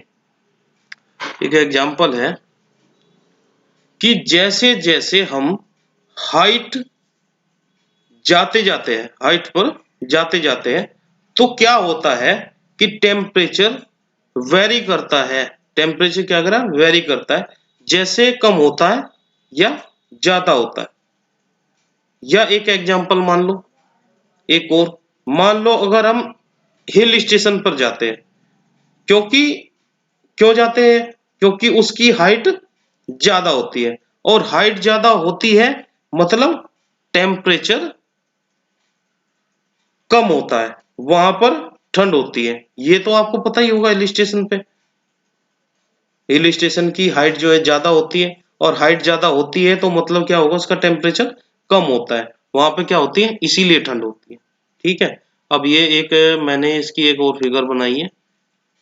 [SPEAKER 1] एक एग्जांपल है कि जैसे जैसे हम हाइट हाइट पर जाते जाते हैं तो क्या होता है कि टेम्परेचर वेरी करता है। टेम्परेचर क्या करा? वेरी करता है, जैसे कम होता है या ज्यादा होता है। या एक एग्जांपल मान लो, एक और मान लो, अगर हम हिल स्टेशन पर जाते हैं, क्योंकि क्यों जाते हैं? क्योंकि उसकी हाइट ज्यादा होती है, और हाइट ज्यादा होती है मतलब टेम्परेचर कम होता है, वहां पर ठंड होती है। ये तो आपको पता ही होगा। हिल स्टेशन पे हिल स्टेशन की हाइट जो है ज्यादा होती है, और हाइट ज्यादा होती है तो मतलब क्या होगा? उसका टेम्परेचर कम होता है, वहां पे क्या होती है? इसीलिए ठंड होती है। ठीक है, अब ये एक मैंने इसकी एक और फिगर बनाई है।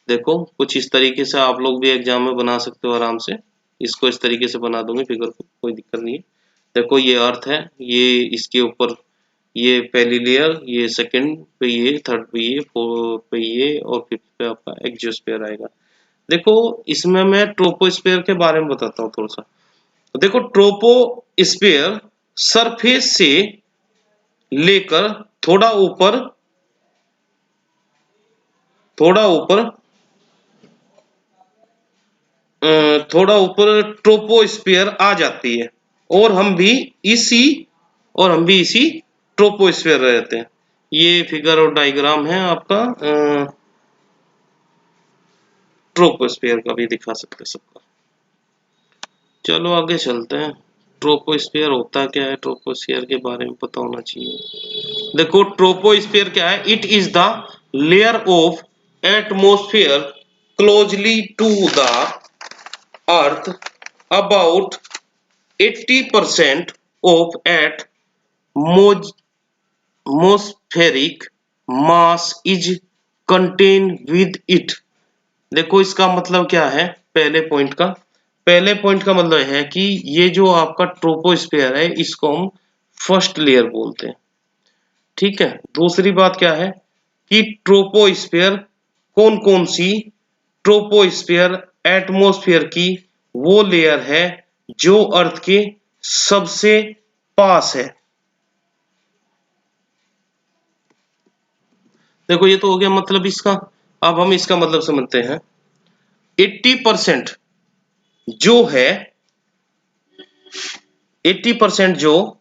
[SPEAKER 1] देखो कुछ इस तरीके से आप लोग भी एग्जाम में बना सकते हो आराम से। इसको इस तरीके से बना दूंगी फिगर को, कोई दिक्कत नहीं है। देखो ये अर्थ है, ये इसके ऊपर ये पहली लेयर, ये सेकंड पे, ये थर्ड पे, ये फोर्थ पे, ये और फिफ्थ पे आपका एक्सोस्फीयर आएगा। देखो इसमें मैं ट्रोपोस्फीयर के बारे में बताता हूँ थोड़ा सा। देखो ट्रोपोस्फीयर सरफेस से लेकर थोड़ा ऊपर थोड़ा ऊपर ट्रोपोस्फीयर आ जाती है, और हम भी इसी ट्रोपोस्फीयर रहते हैं। ये फिगर और डायग्राम है आपका ट्रोपोस्फीयर का, भी दिखा सकते हैं सबका। चलो आगे चलते हैं। ट्रोपोस्फीयर होता क्या है? ट्रोपोस्फीयर के बारे में पता होना चाहिए। देखो ट्रोपोस्फीयर क्या है? It is the layer of atmosphere closely to the earth about 80% of atmospheric mass is contained with it। देखो इसका मतलब क्या है? पहले पॉइंट का मतलब है कि ये जो आपका ट्रोपोस्फियर है, इसको हम फर्स्ट लेयर बोलते हैं। ठीक है, दूसरी बात क्या है कि ट्रोपोस्फियर कौन कौन सी? ट्रोपोस्फियर एटमॉस्फेयर की वो लेयर है जो अर्थ के सबसे पास है। देखो ये तो हो गया मतलब इसका। अब हम इसका मतलब समझते हैं। 80% जो है 80% जो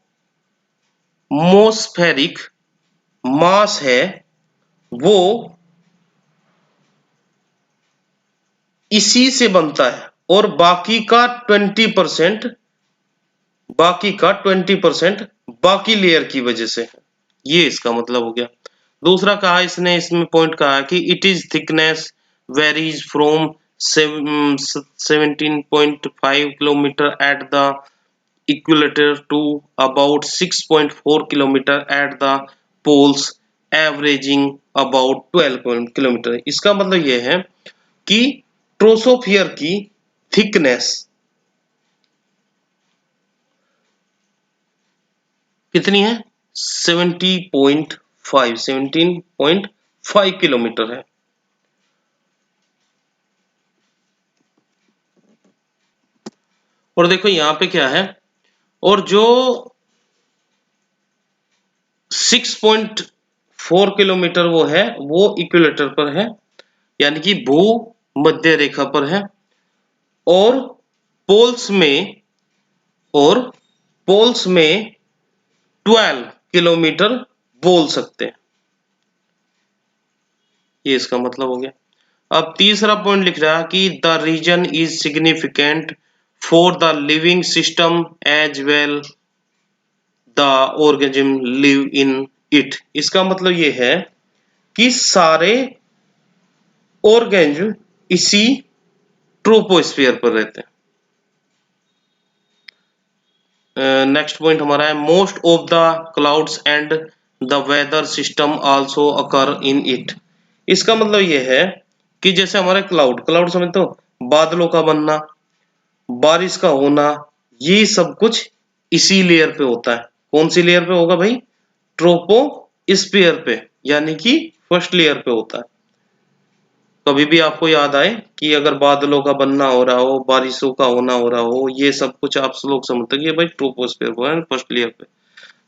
[SPEAKER 1] मोस्फेरिक मास है वो इसी से बनता है, और बाकी का 20% बाकी लेयर की वजह से है। ये इसका मतलब हो गया। दूसरा कहा इसने, इसमें पॉइंट कहा कि it is thickness varies from 17.5 kilometre at the equator to about 6.4 kilometre at the poles averaging about 12 kilometre. इसका मतलब यह है कि ट्रोपोस्फियर की थिकनेस कितनी है? 17.5 किलोमीटर है। और देखो यहां पे क्या है, और जो 6.4 किलोमीटर वो है, वो इक्वेटर पर है, यानी कि भू मध्य रेखा पर है। और पोल्स में और पोल्स में 12 किलोमीटर बोल सकते हैं। ये इसका मतलब हो गया। अब तीसरा पॉइंट लिख रहा है कि the region is significant for the living system as well the organism live in it. इसका मतलब ये है कि सारे ऑर्गेनिज्म इसी ट्रोपोस्फियर पर रहते हैं। नेक्स्ट पॉइंट हमारा है most of the clouds and the weather system also occur in it. इसका मतलब यह है कि जैसे हमारे क्लाउड समझते हो, बादलों का बनना, बारिश का होना, ये सब कुछ इसी लेयर पे होता है। कौन सी लेयर पे होगा भाई? ट्रोपोस्फियर पे, यानी कि फर्स्ट लेयर पे होता है। कभी भी आपको याद आए कि अगर बादलों का बनना हो रहा हो, बारिशों का होना हो रहा हो, ये सब कुछ आप लोग समझते हैं कि भाई ट्रोपोस्फियर पर है, फर्स्ट लेयर पे।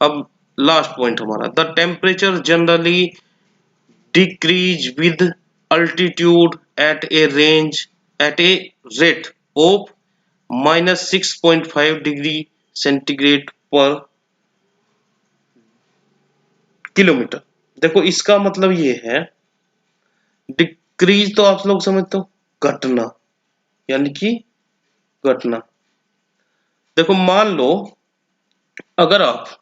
[SPEAKER 1] अब लास्ट पॉइंट हमारा, the temperature generally decrease with altitude at a rate of -6.5 degree centigrade per kilometre. देखो इसका मतलब ये है, डिक्रीज तो आप लोग समझते हो घटना, यानी कि घटना। देखो मान लो अगर आप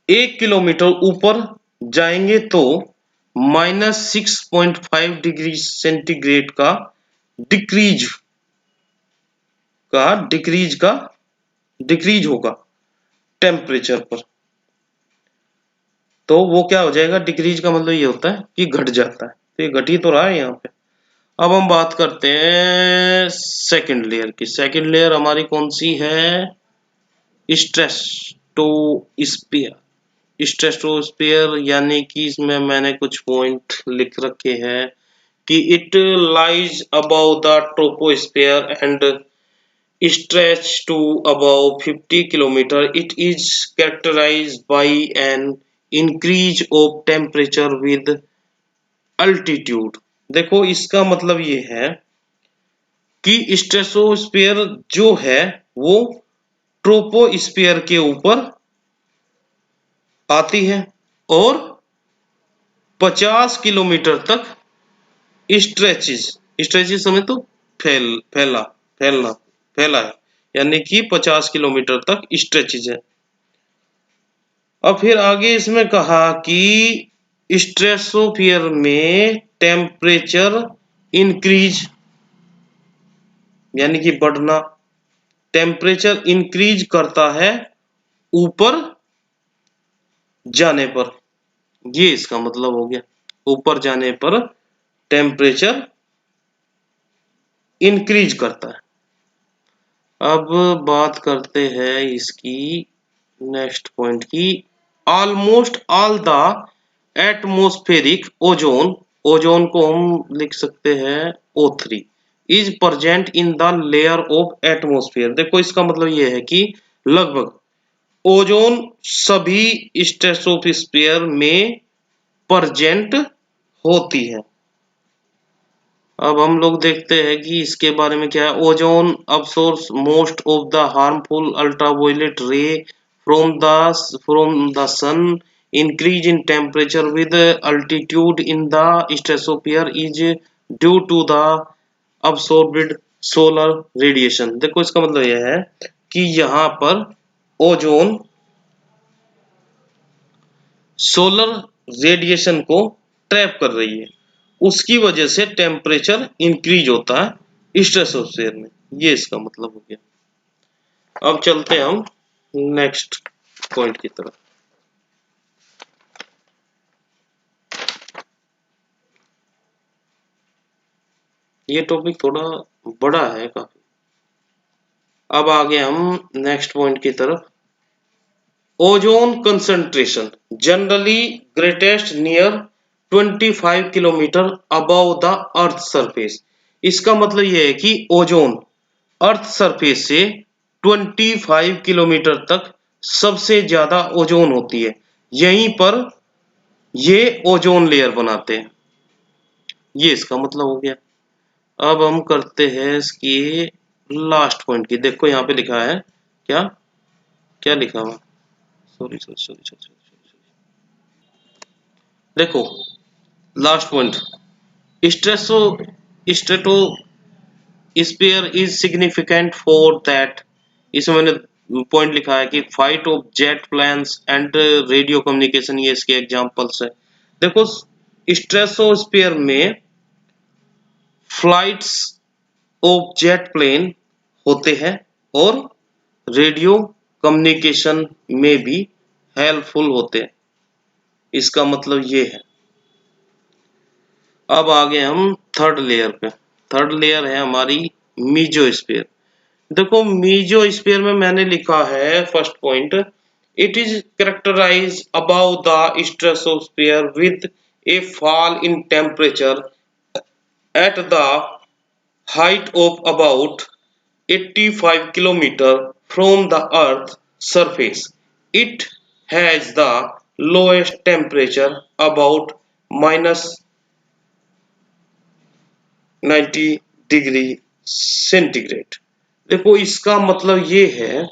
[SPEAKER 1] 1 किलोमीटर ऊपर जाएंगे तो -6.5 डिग्री सेंटीग्रेड का डिक्रीज डिक्रीज होगा टेम्परेचर पर। तो वो क्या हो जाएगा? डिक्रीज का मतलब ये होता है कि घट जाता है। तो ये घट ही तो रहा है यहाँ पे। अब हम बात करते हैं सेकंड लेयर की। सेकंड लेयर हमारी कौन सी है? स्ट्रेटोस्फीयर, यानी कि इसमें मैंने कुछ पॉइंट लिख रखे हैं कि it lies above the troposphere and stretch to above 50 kilometer. It is characterized by an increase of temperature with altitude. देखो इसका मतलब ये है कि स्ट्रेटोस्फीयर जो है वो ट्रोपोस्फीयर के ऊपर आती है और 50 किलोमीटर तक स्ट्रेचेस समझ तो फैला है, यानी कि 50 किलोमीटर तक स्ट्रेचेज है। अब फिर आगे इसमें कहा कि स्ट्रेटोस्फीयर में टेम्परेचर इंक्रीज, यानी कि बढ़ना, टेम्परेचर इंक्रीज करता है ऊपर जाने पर। ये इसका मतलब हो गया, ऊपर जाने पर टेम्परेचर इंक्रीज करता है। अब बात करते हैं इसकी नेक्स्ट पॉइंट की। Almost all the atmospheric ozone को हम लिख सकते हैं O3 is present in the layer of atmosphere. देखो इसका मतलब ये है कि लगभग ओजोन सभी स्ट्रेटोस्फीयर में प्रेजेंट होती है। अब हम लोग देखते हैं कि इसके बारे में क्या है। Ozone absorbs most of the harmful ultraviolet ray from the sun. Increase in temperature with altitude in the stratosphere is due to the absorbed solar radiation. देखो इसका मतलब यह है कि यहाँ पर ओजोन सोलर रेडिएशन को ट्रैप कर रही है, उसकी वजह से टेम्परेचर इंक्रीज होता है स्ट्रेटोस्फीयर में। ये इसका मतलब हो गया। अब चलते हैं हम नेक्स्ट पॉइंट की तरफ। ये टॉपिक थोड़ा बड़ा है काफी। अब आगे हम नेक्स्ट पॉइंट की तरफ। Ozone concentration generally greatest near 25 kilometre above the earth surface. इसका मतलब यह है कि ओजोन अर्थ सरफेस से 25 किलोमीटर तक सबसे ज्यादा ओजोन होती है, यहीं पर ये ओजोन लेयर बनाते हैं। ये इसका मतलब हो गया। अब हम करते हैं इसकी लास्ट पॉइंट की। देखो यहाँ पे लिखा है क्या क्या लिखा हुआ, सॉरी सॉरी सॉरी सॉरी, देखो last point, strato stratosphere is significant for that. इसमें मैंने पॉइंट लिखा है कि flight of jet planes and radio communication, ये इसके एग्जांपल्स है। देखो स्ट्रेटोस्फीयर में फ्लाइट्स ऑफ जेट प्लेन होते हैं और रेडियो कम्युनिकेशन में भी हेल्पफुल होते हैं। इसका मतलब ये है। अब आगे हम थर्ड लेयर पे। थर्ड लेयर है हमारी मीजोस्फीयर। देखो मीजोस्फीयर में मैंने लिखा है first point, it is characterize above the stratosphere with a fall in temperature at the height of about 85 kilometer from the earth surface. It has the lowest temperature about minus 90 degree centigrade. देखो इसका मतलब ये है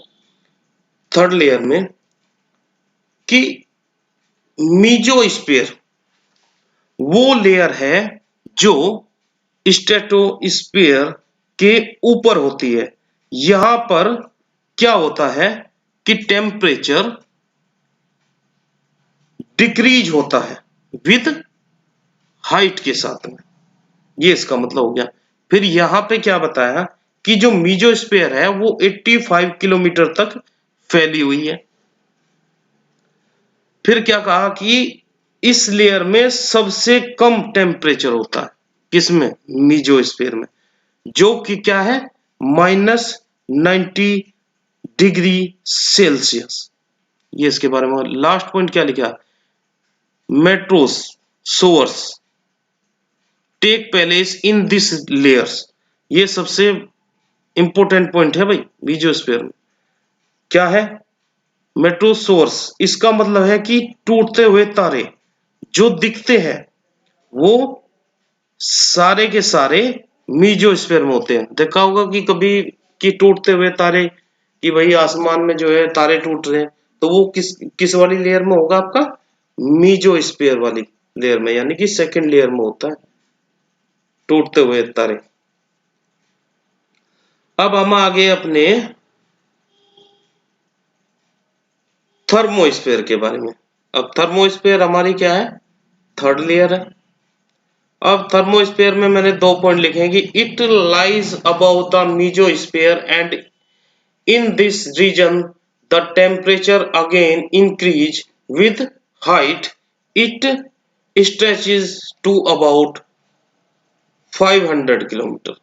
[SPEAKER 1] third layer में कि mesosphere वो layer है जो स्ट्रेटोस्फीयर के ऊपर होती है। यहां पर क्या होता है कि टेम्परेचर डिक्रीज होता है विद हाइट के साथ में। ये इसका मतलब हो गया। फिर यहां पे क्या बताया कि जो मीजोस्फीयर है वो 85 किलोमीटर तक फैली हुई है। फिर क्या कहा कि इस लेयर में सबसे कम टेम्परेचर होता है, किसमें, मीजोस्फीयर में, जो कि क्या है -90 डिग्री सेल्सियस। ये इसके बारे में। लास्ट पॉइंट क्या लिखा, meteors source take place in this layers. ये सबसे इंपॉर्टेंट पॉइंट है भाई मीजोस्फीयर में। क्या है, मेट्रोसोर्स, इसका मतलब है कि टूटते हुए तारे जो दिखते हैं वो सारे के सारे मीजोस्फीयर में होते हैं। देखा होगा कि कभी कि टूटते हुए तारे, कि भाई आसमान में जो है तारे टूट रहे हैं, तो वो किस किस वाली लेयर में होगा, आपका मीजोस्फीयर वाली लेयर में, यानी कि सेकंड लेयर में होता है टूटते हुए तारे। अब हम आगे अपने थर्मोस्फीयर के बारे में। अब थर्मोस्फीयर हमारी क्या है, थर्ड लेयर है। अब थर्मोस्फीयर में मैंने दो पॉइंट लिखे हैं कि it lies above the mesosphere and in this region the temperature again increase with height. It stretches to about 500 kilometre.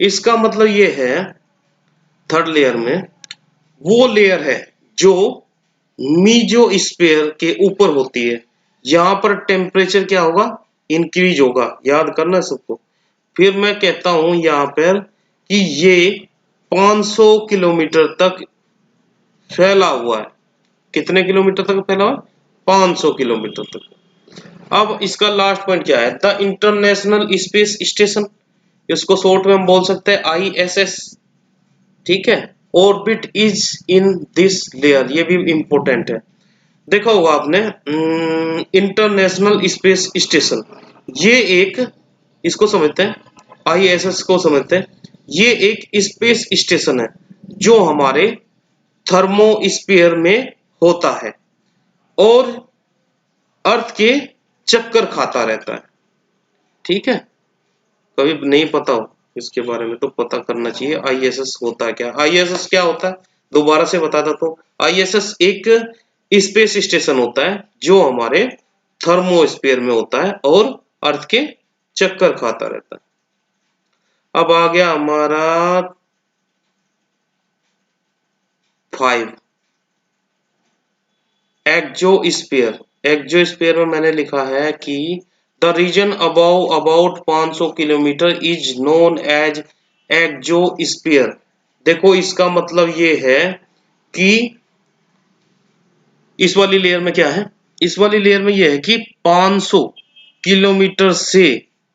[SPEAKER 1] इसका मतलब ये है थर्ड लेयर में वो लेयर है जो मीजोस्फीयर के ऊपर होती है। यहां पर टेम्परेचर क्या होगा, इंक्रीज होगा, याद करना सबको। फिर मैं कहता हूं यहां पर कि ये 500 किलोमीटर तक फैला हुआ है। कितने किलोमीटर तक फैला हुआ है, 500 किलोमीटर तक। अब इसका लास्ट पॉइंट क्या है, द इंटरनेशनल स्पेस स्टेशन, इसको शॉर्ट में हम बोल सकते हैं ISS, ठीक है, orbit is in this layer. ये भी इंपॉर्टेंट है। देखा होगा आपने इंटरनेशनल स्पेस स्टेशन, ये एक, इसको समझते हैं, ISS को समझते हैं, ये एक स्पेस स्टेशन है जो हमारे थर्मोस्फीयर में होता है और अर्थ के चक्कर खाता रहता है। ठीक है, कभी नहीं पता हो इसके बारे में तो पता करना चाहिए ISS होता है क्या। ISS क्या होता है, दोबारा से बता देता हूँ। ISS एक स्पेस स्टेशन होता है जो हमारे थर्मोस्फीयर में होता है और अर्थ के चक्कर खाता रहता है। अब आ गया हमारा 5, एक्सोस्फीयर। एक्सोस्फीयर में मैंने लिखा है कि the region about about 500 kilometre is known as exosphere. देखो इसका मतलब ये है कि इस वाली लेयर में क्या है, इस वाली लेयर में ये है कि 500 किलोमीटर से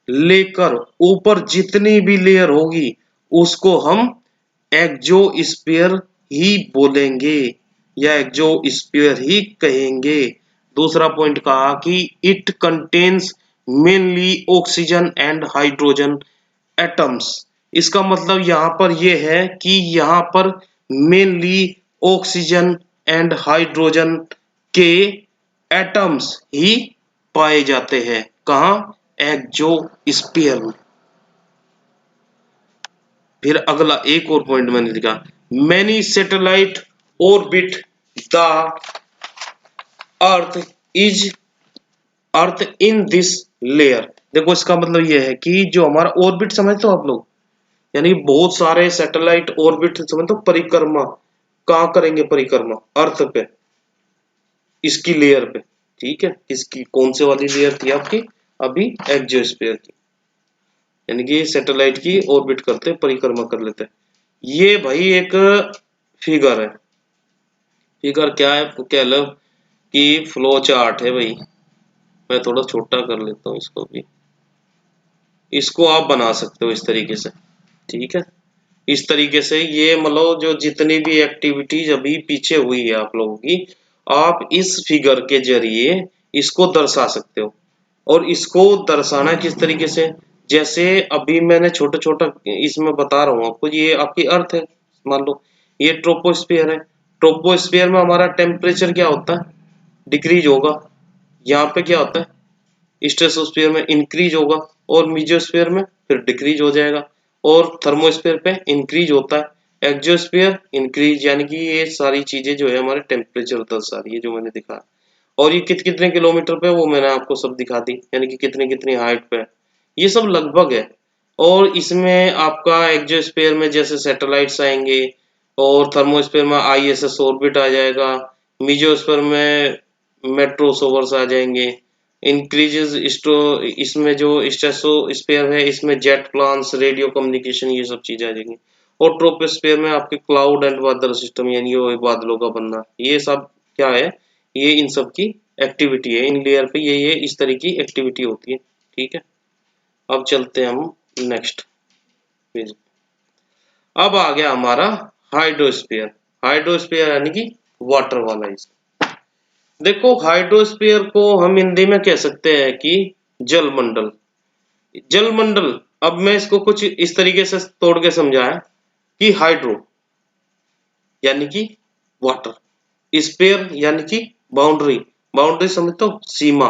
[SPEAKER 1] लेकर ऊपर जितनी भी लेयर होगी उसको हम एक्सोस्फीयर ही बोलेंगे या एक्सोस्फीयर ही कहेंगे। दूसरा पॉइंट कहा कि it contains mainly oxygen and hydrogen atoms. इसका मतलब यहाँ पर यह है कि यहाँ पर मेनली ऑक्सीजन एंड हाइड्रोजन के एटम्स ही पाए जाते हैं। कहाँ? एक्सोस्फीयर में। फिर अगला एक और पॉइंट मैंने लिखा, many satellite orbit the earth is earth in this layer. देखो इसका मतलब यह है कि जो हमारा ऑर्बिट समझते हो आप लोग, यानी बहुत सारे सैटेलाइट ऑर्बिट समझते हो, परिक्रमा कहाँ करेंगे, परिक्रमा अर्थ पे, इसकी लेयर पे। ठीक है, इसकी कौन से वाली लेयर थी आपकी अभी, एक्सोस्फीयर की, यानी कि सैटेलाइट की ऑर्बिट करते, परिक्रमा कर लेते। ये भाई एक फिगर है। फिगर क्या है, कह लो कि फ्लो चार्ट है भाई। मैं थोड़ा छोटा कर लेता हूँ इसको भी, इसको आप बना सकते हो इस तरीके से। ठीक है, इस तरीके से ये मतलब जो जितनी भी एक्टिविटीज अभी पीछे हुई है आप लोगों की, आप इस फिगर के जरिए इसको दर्शा सकते हो। और इसको दर्शाना किस तरीके से, जैसे अभी मैंने छोटा छोटा इसमें बता रहा हूँ आपको, ये आपकी अर्थ है मान लो, ये ट्रोपोस्फियर है। ट्रोपोस्फियर में हमारा टेम्परेचर क्या होता है, डिक्रीज होगा। यहाँ पे क्या होता है, स्ट्रेटोस्फियर में इंक्रीज होगा, और मीजोस्फियर में फिर डिक्रीज हो जाएगा, और थर्मोस्फियर पे इंक्रीज होता है। एक्सोस्फियर इंक्रीज, यानी कि ये सारी चीजें जो है हमारे टेम्परेचर दर्शा रही है जो मैंने दिखा। और ये कितने किलोमीटर पे, वो मैंने आपको सब दिखा दी, यानी कि कितनी कितनी हाइट पे है। ये सब लगभग है। और इसमें आपका एक्सोस्फीयर में जैसे सैटेलाइट्स आएंगे, और थर्मोस्फीयर में आईएसएस ऑर्बिट आ जाएगा, मीजोस्फीयर में मेट्रोसोवर्स आ जाएंगे, इंक्रीजेस इसमें जो स्ट्रेटोस्फीयर है इसमें जेट प्लान्स, रेडियो कम्युनिकेशन, ये सब चीजें आ जाएंगी। और ट्रोपोस्फीयर में आपके क्लाउड एंड वेदर सिस्टम, यानी ये बादलों का बनना, ये सब क्या है, ये इन सब की एक्टिविटी है। इन लेयर पे ये इस तरह की एक्टिविटी होती है। ठीक है, अब चलते हैं हम नेक्स्ट पेज। अब आ गया हमारा हाइड्रोस्फीयर। हाइड्रोस्फीयर यानी कि वाटर वाला हिस्सा। देखो हाइड्रोस्फीयर को हम हिंदी में कह सकते हैं कि जलमंडल। जलमंडल, अब मैं इसको कुछ इस तरीके से तोड़ के समझाया कि हाइड्रो यानी कि वाटर, स्फीयर यानी कि बाउंड्री, बाउंड्री समझते हो, सीमा,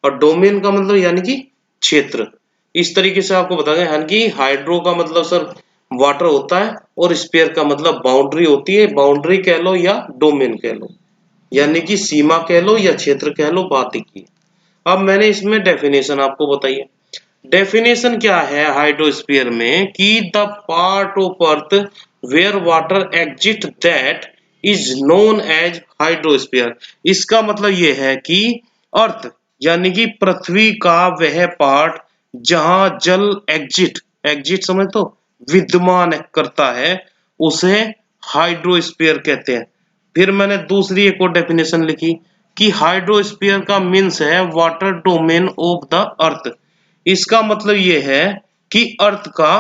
[SPEAKER 1] और डोमेन का मतलब यानी कि क्षेत्र। इस तरीके से आपको बताएंगे, यानी कि हाइड्रो का मतलब सर वाटर होता है, और स्फीयर का मतलब बाउंड्री होती है। बाउंड्री कह लो या डोमेन कह लो, यानी कि सीमा कह लो या क्षेत्र कह लो, बात ही की। अब मैंने इसमें डेफिनेशन आपको बताई है। डेफिनेशन क्या है हाइड्रोस्फीयर में, कि the part of earth where water exist that is known as hydrosphere. इसका मतलब यह है कि अर्थ यानी कि पृथ्वी का वह पार्ट जहां जल एग्जिट, एग्जिट समझ तो, विद्यमान करता है, उसे हाइड्रोस्फीयर कहते हैं। फिर मैंने दूसरी एक और डेफिनेशन लिखी कि हाइड्रोस्फीयर का मीन्स है वाटर डोमेन ऑफ द अर्थ। इसका मतलब यह है कि अर्थ का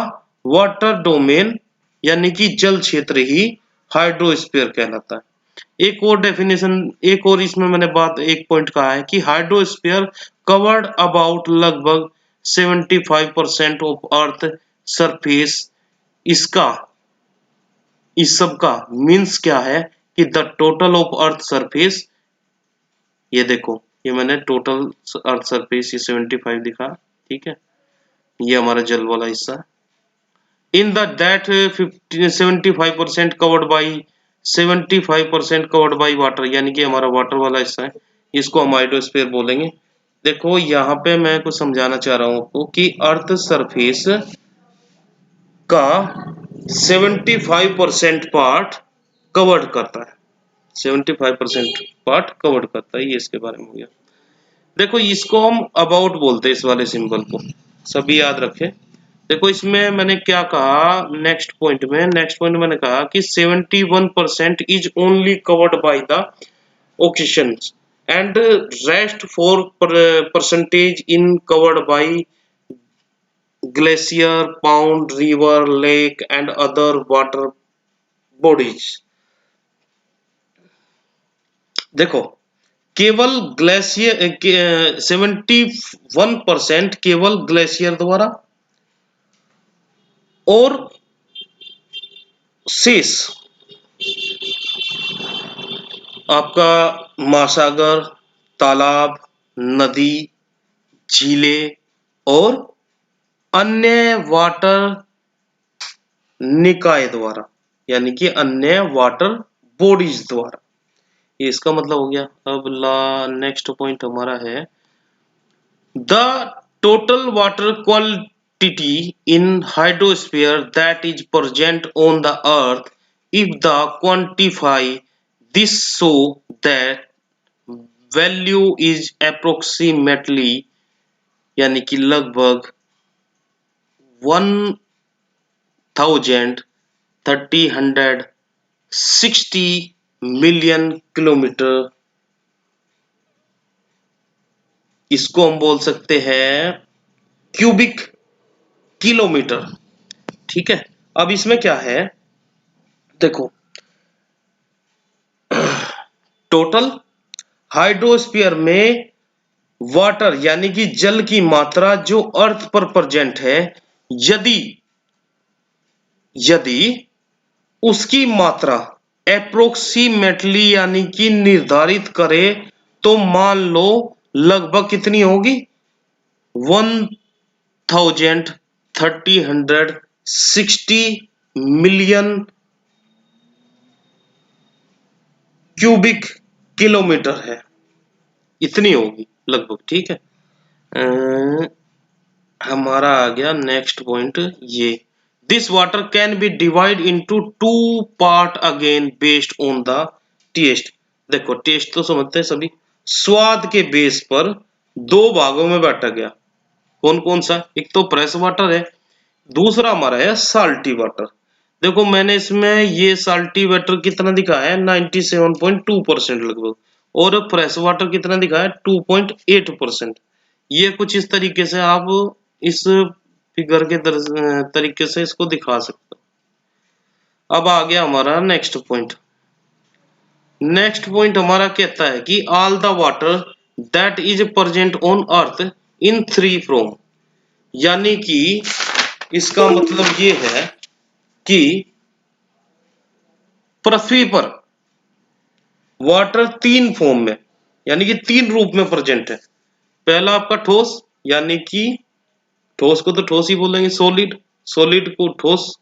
[SPEAKER 1] वाटर डोमेन यानी कि जल क्षेत्र ही हाइड्रोस्फीयर कहलाता है। एक और डेफिनेशन, एक और इसमें मैंने बात, एक पॉइंट कहा है कि हाइड्रोस्फीयर कवर्ड अबाउट लगभग 75% ऑफ अर्थ सरफेस। इसका, इस सब का मीन्स क्या है कि the total of earth surface, ये देखो ये मैंने टोटल अर्थ सरफेस ये 75 दिखा। ठीक है, ये हमारा जल वाला हिस्सा। In the that 75% covered by 75% covered by water, यानी कि हमारा वाटर वाला हिस्सा है, इसको हम हाइड्रोस्फीयर बोलेंगे। देखो यहाँ पे मैं कुछ समझाना चाह रहा हूँ आपको कि अर्थ सरफेस का 75% पार्ट कवर्ड करता है। 75% पार्ट कवर्ड करता है, ये इसके बारे में हो गया। देखो इसको हम अबाउट बोलते हैं, इस वाले सिंबल को सभी याद रखें। देखो इसमें मैंने क्या कहा, नेक्स्ट पॉइंट मैंने कहा कि 71% is only covered by the occasions and rest 4% in covered by glacier, pound, river, lake and other water bodies. देखो केवल ग्लेशियर 71% केवल ग्लेशियर द्वारा और शेष आपका महासागर, तालाब, नदी, झीलें और अन्य वाटर निकाय द्वारा, यानी कि अन्य वाटर बॉडीज द्वारा। ये इसका मतलब हो गया। अब नेक्स्ट पॉइंट हमारा है the total water quantity in hydrosphere that is present on the earth if the quantify this so that value is approximately, यानी कि लगभग 1,360 मिलियन किलोमीटर। इसको हम बोल सकते हैं क्यूबिक किलोमीटर। ठीक है, अब इसमें क्या है, देखो टोटल हाइड्रोस्फीयर में वाटर यानी कि जल की मात्रा जो अर्थ पर प्रेजेंट है, यदि यदि उसकी मात्रा अप्रोक्सीमेटली यानी कि निर्धारित करे तो मान लो लगभग कितनी होगी, 1,360 मिलियन क्यूबिक किलोमीटर है, इतनी होगी लगभग। ठीक है, हमारा आ गया नेक्स्ट पॉइंट ये this water can be divide into 2 part again based on the taste. देखो टेस्ट तो समझते हैं सभी, स्वाद के बेस पर दो भागों में बांटा गया। कौन कौन सा, एक तो फ्रेश वाटर है, दूसरा हमारा है साल्टी वाटर। देखो मैंने इसमें ये साल्टी वाटर कितना दिखाया है, 97.2% लगभग, और फ्रेश वाटर कितना दिखाया है, 2.8%। ये कुछ इस तरीके से आप इस फिगर के तरीके से इसको दिखा सकते हो। अब आ गया हमारा नेक्स्ट पॉइंट। नेक्स्ट पॉइंट हमारा कहता है कि all the water that is present on earth in 3 form, यानी कि इसका मतलब ये है कि पृथ्वी पर वाटर 3 फॉर्म में यानी कि 3 रूप में प्रेजेंट है। पहला आपका ठोस, यानी कि ठोस को तो ठोस ही बोलेंगे, सॉलिड, सॉलिड को ठोस।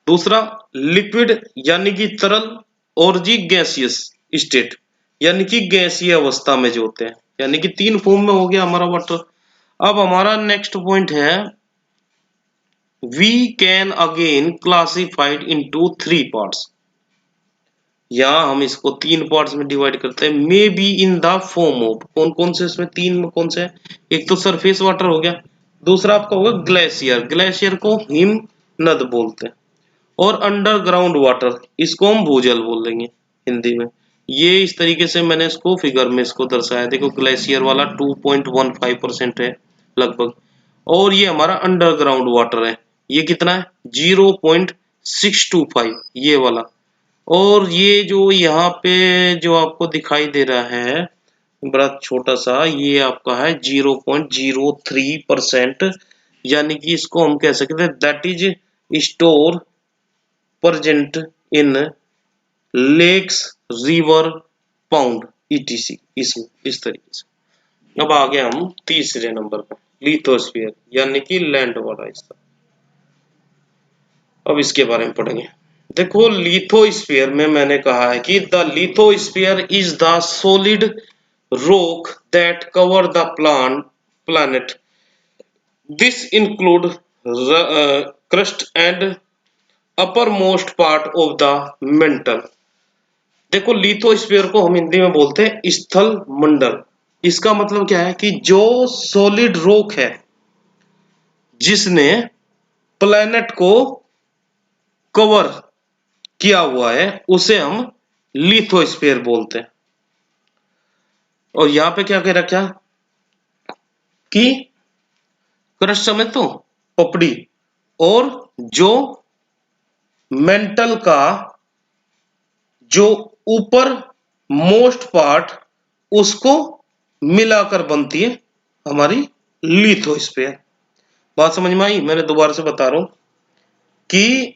[SPEAKER 1] दूसरा लिक्विड यानी कि तरल, और जी गैसियस स्टेट यानी कि गैसीय अवस्था में जो होते हैं, यानी कि 3 फॉर्म में हो गया हमारा वाटर। अब हमारा नेक्स्ट पॉइंट है we can again classified into 3 parts. यहाँ हम इसको 3 पार्ट्स में डिवाइड करते हैं, may be in the form of, कौन कौन से इसमें 3 में कौन से है, एक तो सरफेस वाटर हो गया, दूसरा आपका होगा ग्लेशियर, ग्लेशियर को हिम नद बोलते हैं, और अंडरग्राउंड वाटर, इसको हम भूजल बोल देंगे हिंदी में। ये इस तरीके से मैंने इसको फिगर में इसको दर्शाया। देखो ग्लेशियर वाला 2.15% है लगभग, और ये हमारा अंडरग्राउंड वाटर है, ये कितना है 0.625 ये वाला। और ये जो यहाँ पे जो आपको दिखाई दे रहा है बड़ा छोटा सा, ये आपका है 0.03%, यानी कि इसको हम कह सकते हैं that is store present in lakes, river, pond ETC, इसमें इस तरीके से। अब आ गए हम तीसरे नंबर पे, लिथोस्फीयर यानी कि लैंड वाला हिस्सा। अब इसके बारे में पढ़ेंगे। देखो लिथोस्फीयर में मैंने कहा है कि the lithosphere is the solid rock that cover the planet. This include crust and upper most part of the mental. देखो लिथोस्फीयर को हम हिंदी में बोलते हैं स्थल मंडल। इसका मतलब क्या है कि जो सॉलिड रॉक है जिसने प्लैनेट को कवर किया हुआ है उसे हम लिथोस्फीयर बोलते हैं। और यहां पे क्या कह रखा कि क्रस्ट समझ तो पपड़ी, और जो मेंटल का जो ऊपर मोस्ट पार्ट उसको मिलाकर बनती है हमारी लिथोस्फीयर। बात समझ में आई? मैंने दोबारा से बता रहा हूं कि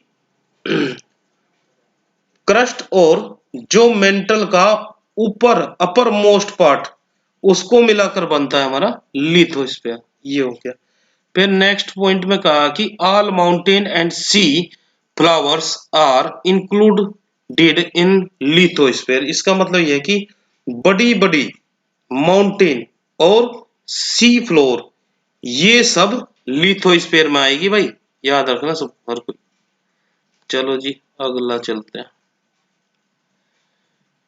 [SPEAKER 1] क्रस्ट और जो मेंटल का ऊपर अपर मोस्ट पार्ट उसको मिलाकर बनता है हमारा लिथोस्फीयर। ये हो गया। फिर नेक्स्ट पॉइंट में कहा कि all mountain and sea floors are included in lithosphere. इसका मतलब यह है कि बड़ी बड़ी माउंटेन और सी फ्लोर ये सब लिथोस्फीयर में आएगी भाई, याद रखना सब हर कोई। चलो जी अगला चलते हैं,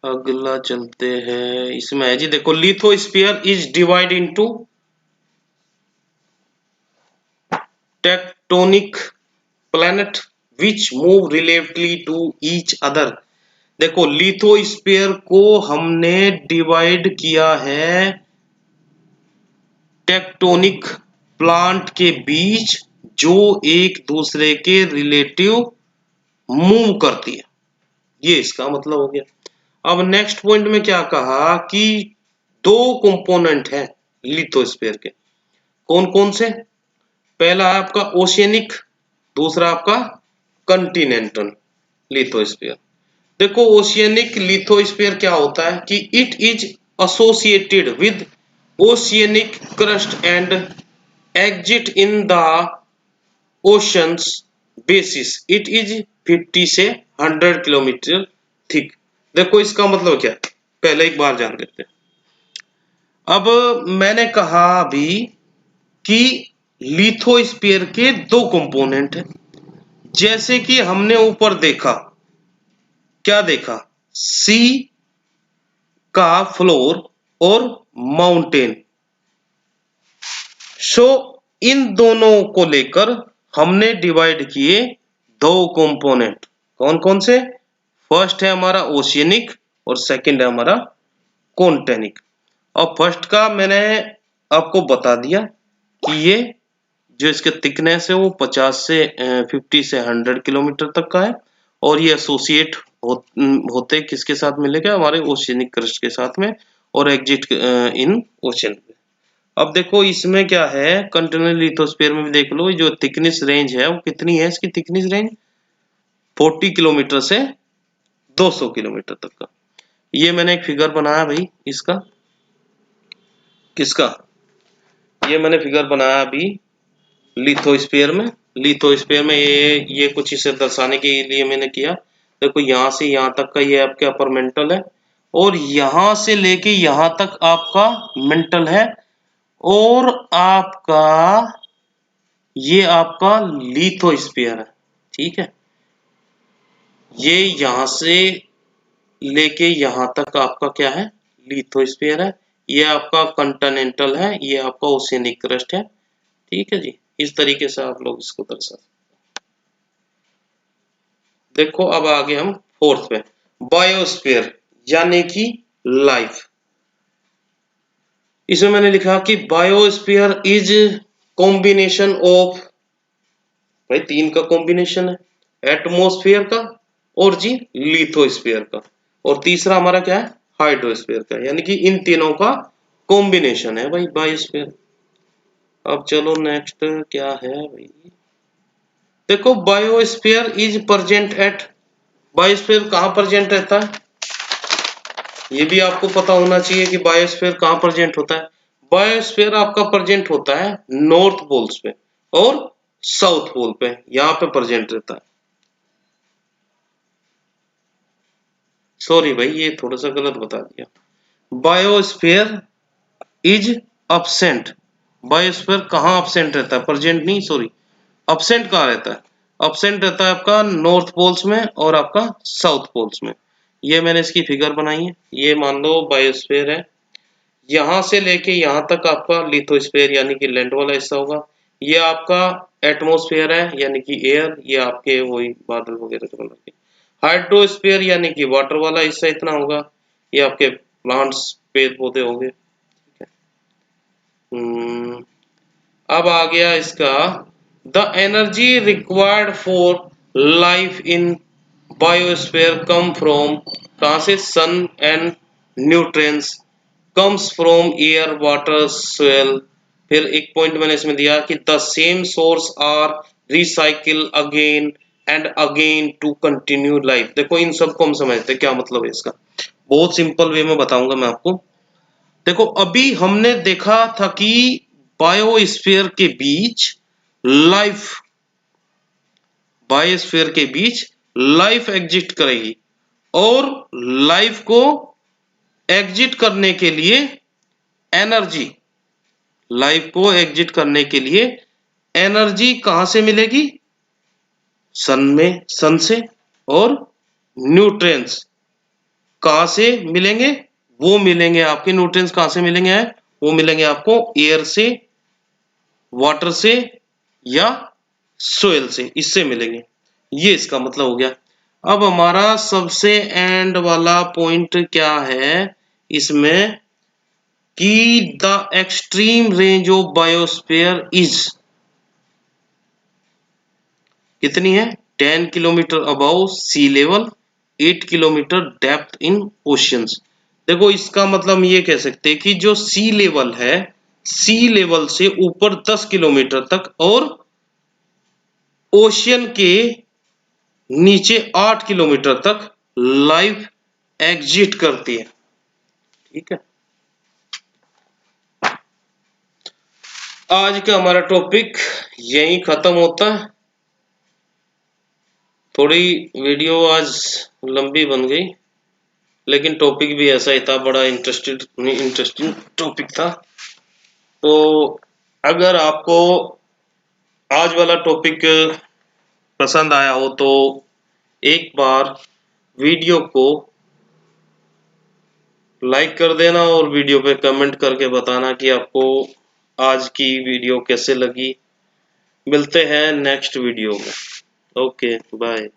[SPEAKER 1] अगला चलते हैं। इसमें है जी देखो lithosphere is divide into tectonic plates which move relatively to each other. देखो लिथोस्फीयर को हमने डिवाइड किया है टेक्टोनिक प्लांट के बीच जो एक दूसरे के रिलेटिव मूव करती है, ये इसका मतलब हो गया। अब नेक्स्ट पॉइंट में क्या कहा कि दो कंपोनेंट हैं लिथोस्फीयर के। कौन कौन से? पहला है आपका ओशियनिक, दूसरा आपका कंटिनेंटल लिथोस्फीयर। देखो ओशियनिक लिथोस्फीयर क्या होता है कि it is associated with oceanic crust and exit in the oceans basis. It is 50 से 100 किलोमीटर थिक। देखो इसका मतलब क्या है, पहले एक बार जान लेते हैं। अब मैंने कहा अभी कि लिथोस्फीयर के दो कंपोनेंट हैं। जैसे कि हमने ऊपर देखा, क्या देखा? सी का फ्लोर और माउंटेन। सो इन दोनों को लेकर हमने डिवाइड किए दो कंपोनेंट। कौन कौन से? फर्स्ट है हमारा ओशियनिक और सेकंड है हमारा कॉन्टेनिक। और फर्स्ट का मैंने आपको बता दिया कि ये जो इसके थिकनेस है वो 50 से 100 किलोमीटर तक का है, और ये एसोसिएट होते किसके साथ मिलेगा? हमारे ओशियनिक क्रस्ट के साथ में, और एग्जिट इन ओशन। अब देखो इसमें क्या है, कंटिन्यूअस लिथोस्फीयर में भी देख लो जो थिकनेस रेंज है वो कितनी है। इसकी थिकनेस रेंज 40 किलोमीटर से 200 किलोमीटर तक का। ये मैंने एक फिगर बनाया भाई इसका, किसका? ये मैंने फिगर बनाया अभी लिथोस्फीयर में। लिथोस्फीयर में ये कुछ इसे दर्शाने के लिए मैंने किया। देखो यहां से यहां तक का ये आपके अपर मेंटल है, और यहां से लेके यहां तक आपका मेंटल है, और आपका ये आपका लिथोस्फीयर है। ठीक है, ये यहां से लेके यहां तक आपका क्या है? लिथोस्फीयर है। ये आपका कंटिनेंटल है, ये आपका ओशियनिक क्रस्ट है। ठीक है जी, इस तरीके से आप लोग इसको दर्शा। देखो अब आगे हम फोर्थ पे, बायोस्फीयर यानी कि लाइफ। इसमें मैंने लिखा कि बायोस्फीयर इज कॉम्बिनेशन ऑफ, भाई तीन का कॉम्बिनेशन है, एटमॉस्फेयर का और जी लिथोस्फीयर का, और तीसरा हमारा क्या है? हाइड्रोस्फीयर का। यानी कि इन तीनों का कॉम्बिनेशन है भाई बायोस्फीयर। अब चलो नेक्स्ट क्या है भाई, देखो biosphere is present at, biosphere कहाँ प्रेजेंट रहता है? ये भी आपको पता होना चाहिए कि बायोस्फीयर कहाँ प्रेजेंट होता है। बायोस्फीयर आपका प्रेजेंट होता है नॉर्थ पोल्स पे और साउथ पोल पे, यहाँ पे प्रेजेंट रहता है। सॉरी भाई ये थोड़ा सा गलत बता दिया। बायोस्फीयर इज अब्सेंट, बायोस्फीयर कहाँ अब्सेंट रहता है? प्रेजेंट नहीं, सॉरी, अब्सेंट कहाँ रहता है? अब्सेंट रहता है आपका नॉर्थ पोल्स में और आपका साउथ पोल्स में। ये मैंने इसकी फिगर बनाई है। ये मान लो बायोस्फीयर है, यहाँ से लेके यहाँ तक आपका लिथोस्फीयर यानी कि लैंड वाला हिस्सा होगा। ये आपका एटमॉस्फेयर है यानी कि एयर, ये आपके वही बादल वगैरह के कलर के। हाइड्रोस्फीयर यानी कि वाटर वाला हिस्सा इतना होगा, ये आपके प्लांट्स पेड़ पौधे होंगे। अब आ गया इसका the energy required for life in biosphere come from, कहाँ से? Sun and nutrients comes from air water soil. फिर एक पॉइंट मैंने इसमें दिया कि the same source are recycle again and again to continue life. देखो इन सबको हम समझते हैं क्या मतलब है इसका, बहुत सिंपल वे में बताऊंगा मैं आपको। देखो अभी हमने देखा था कि बायोस्फीयर के बीच लाइफ, बायोस्फीयर के बीच लाइफ एग्जिस्ट करेगी और लाइफ को एग्जिट करने के लिए एनर्जी, लाइफ को एग्जिट करने के लिए एनर्जी कहां से मिलेगी? सन में, सन से। और न्यूट्रिएंट्स कहां से मिलेंगे? वो मिलेंगे आपके न्यूट्रिएंट्स कहां से मिलेंगे? वो मिलेंगे आपको एयर से, वाटर से या सोयल से, इससे मिलेंगे। ये इसका मतलब हो गया। अब हमारा सबसे एंड वाला पॉइंट क्या है इसमें कि the extreme range of biosphere is कितनी है? 10 kilometre above sea level, 8 kilometre depth in oceans. देखो इसका मतलब हम ये कह सकते हैं कि जो सी लेवल है, सी लेवल से ऊपर 10 किलोमीटर तक और ओशियन के नीचे 8 किलोमीटर तक लाइफ एग्जिट करती है। ठीक है, आज का हमारा टॉपिक यहीं खत्म होता है। थोड़ी वीडियो आज लंबी बन गई, लेकिन टॉपिक भी ऐसा ही था, बड़ा इंटरेस्टिंग टॉपिक था। तो अगर आपको आज वाला टॉपिक पसंद आया हो तो एक बार वीडियो को लाइक कर देना और वीडियो पे कमेंट करके बताना कि आपको आज की वीडियो कैसे लगी। मिलते हैं नेक्स्ट वीडियो में। Okay bye.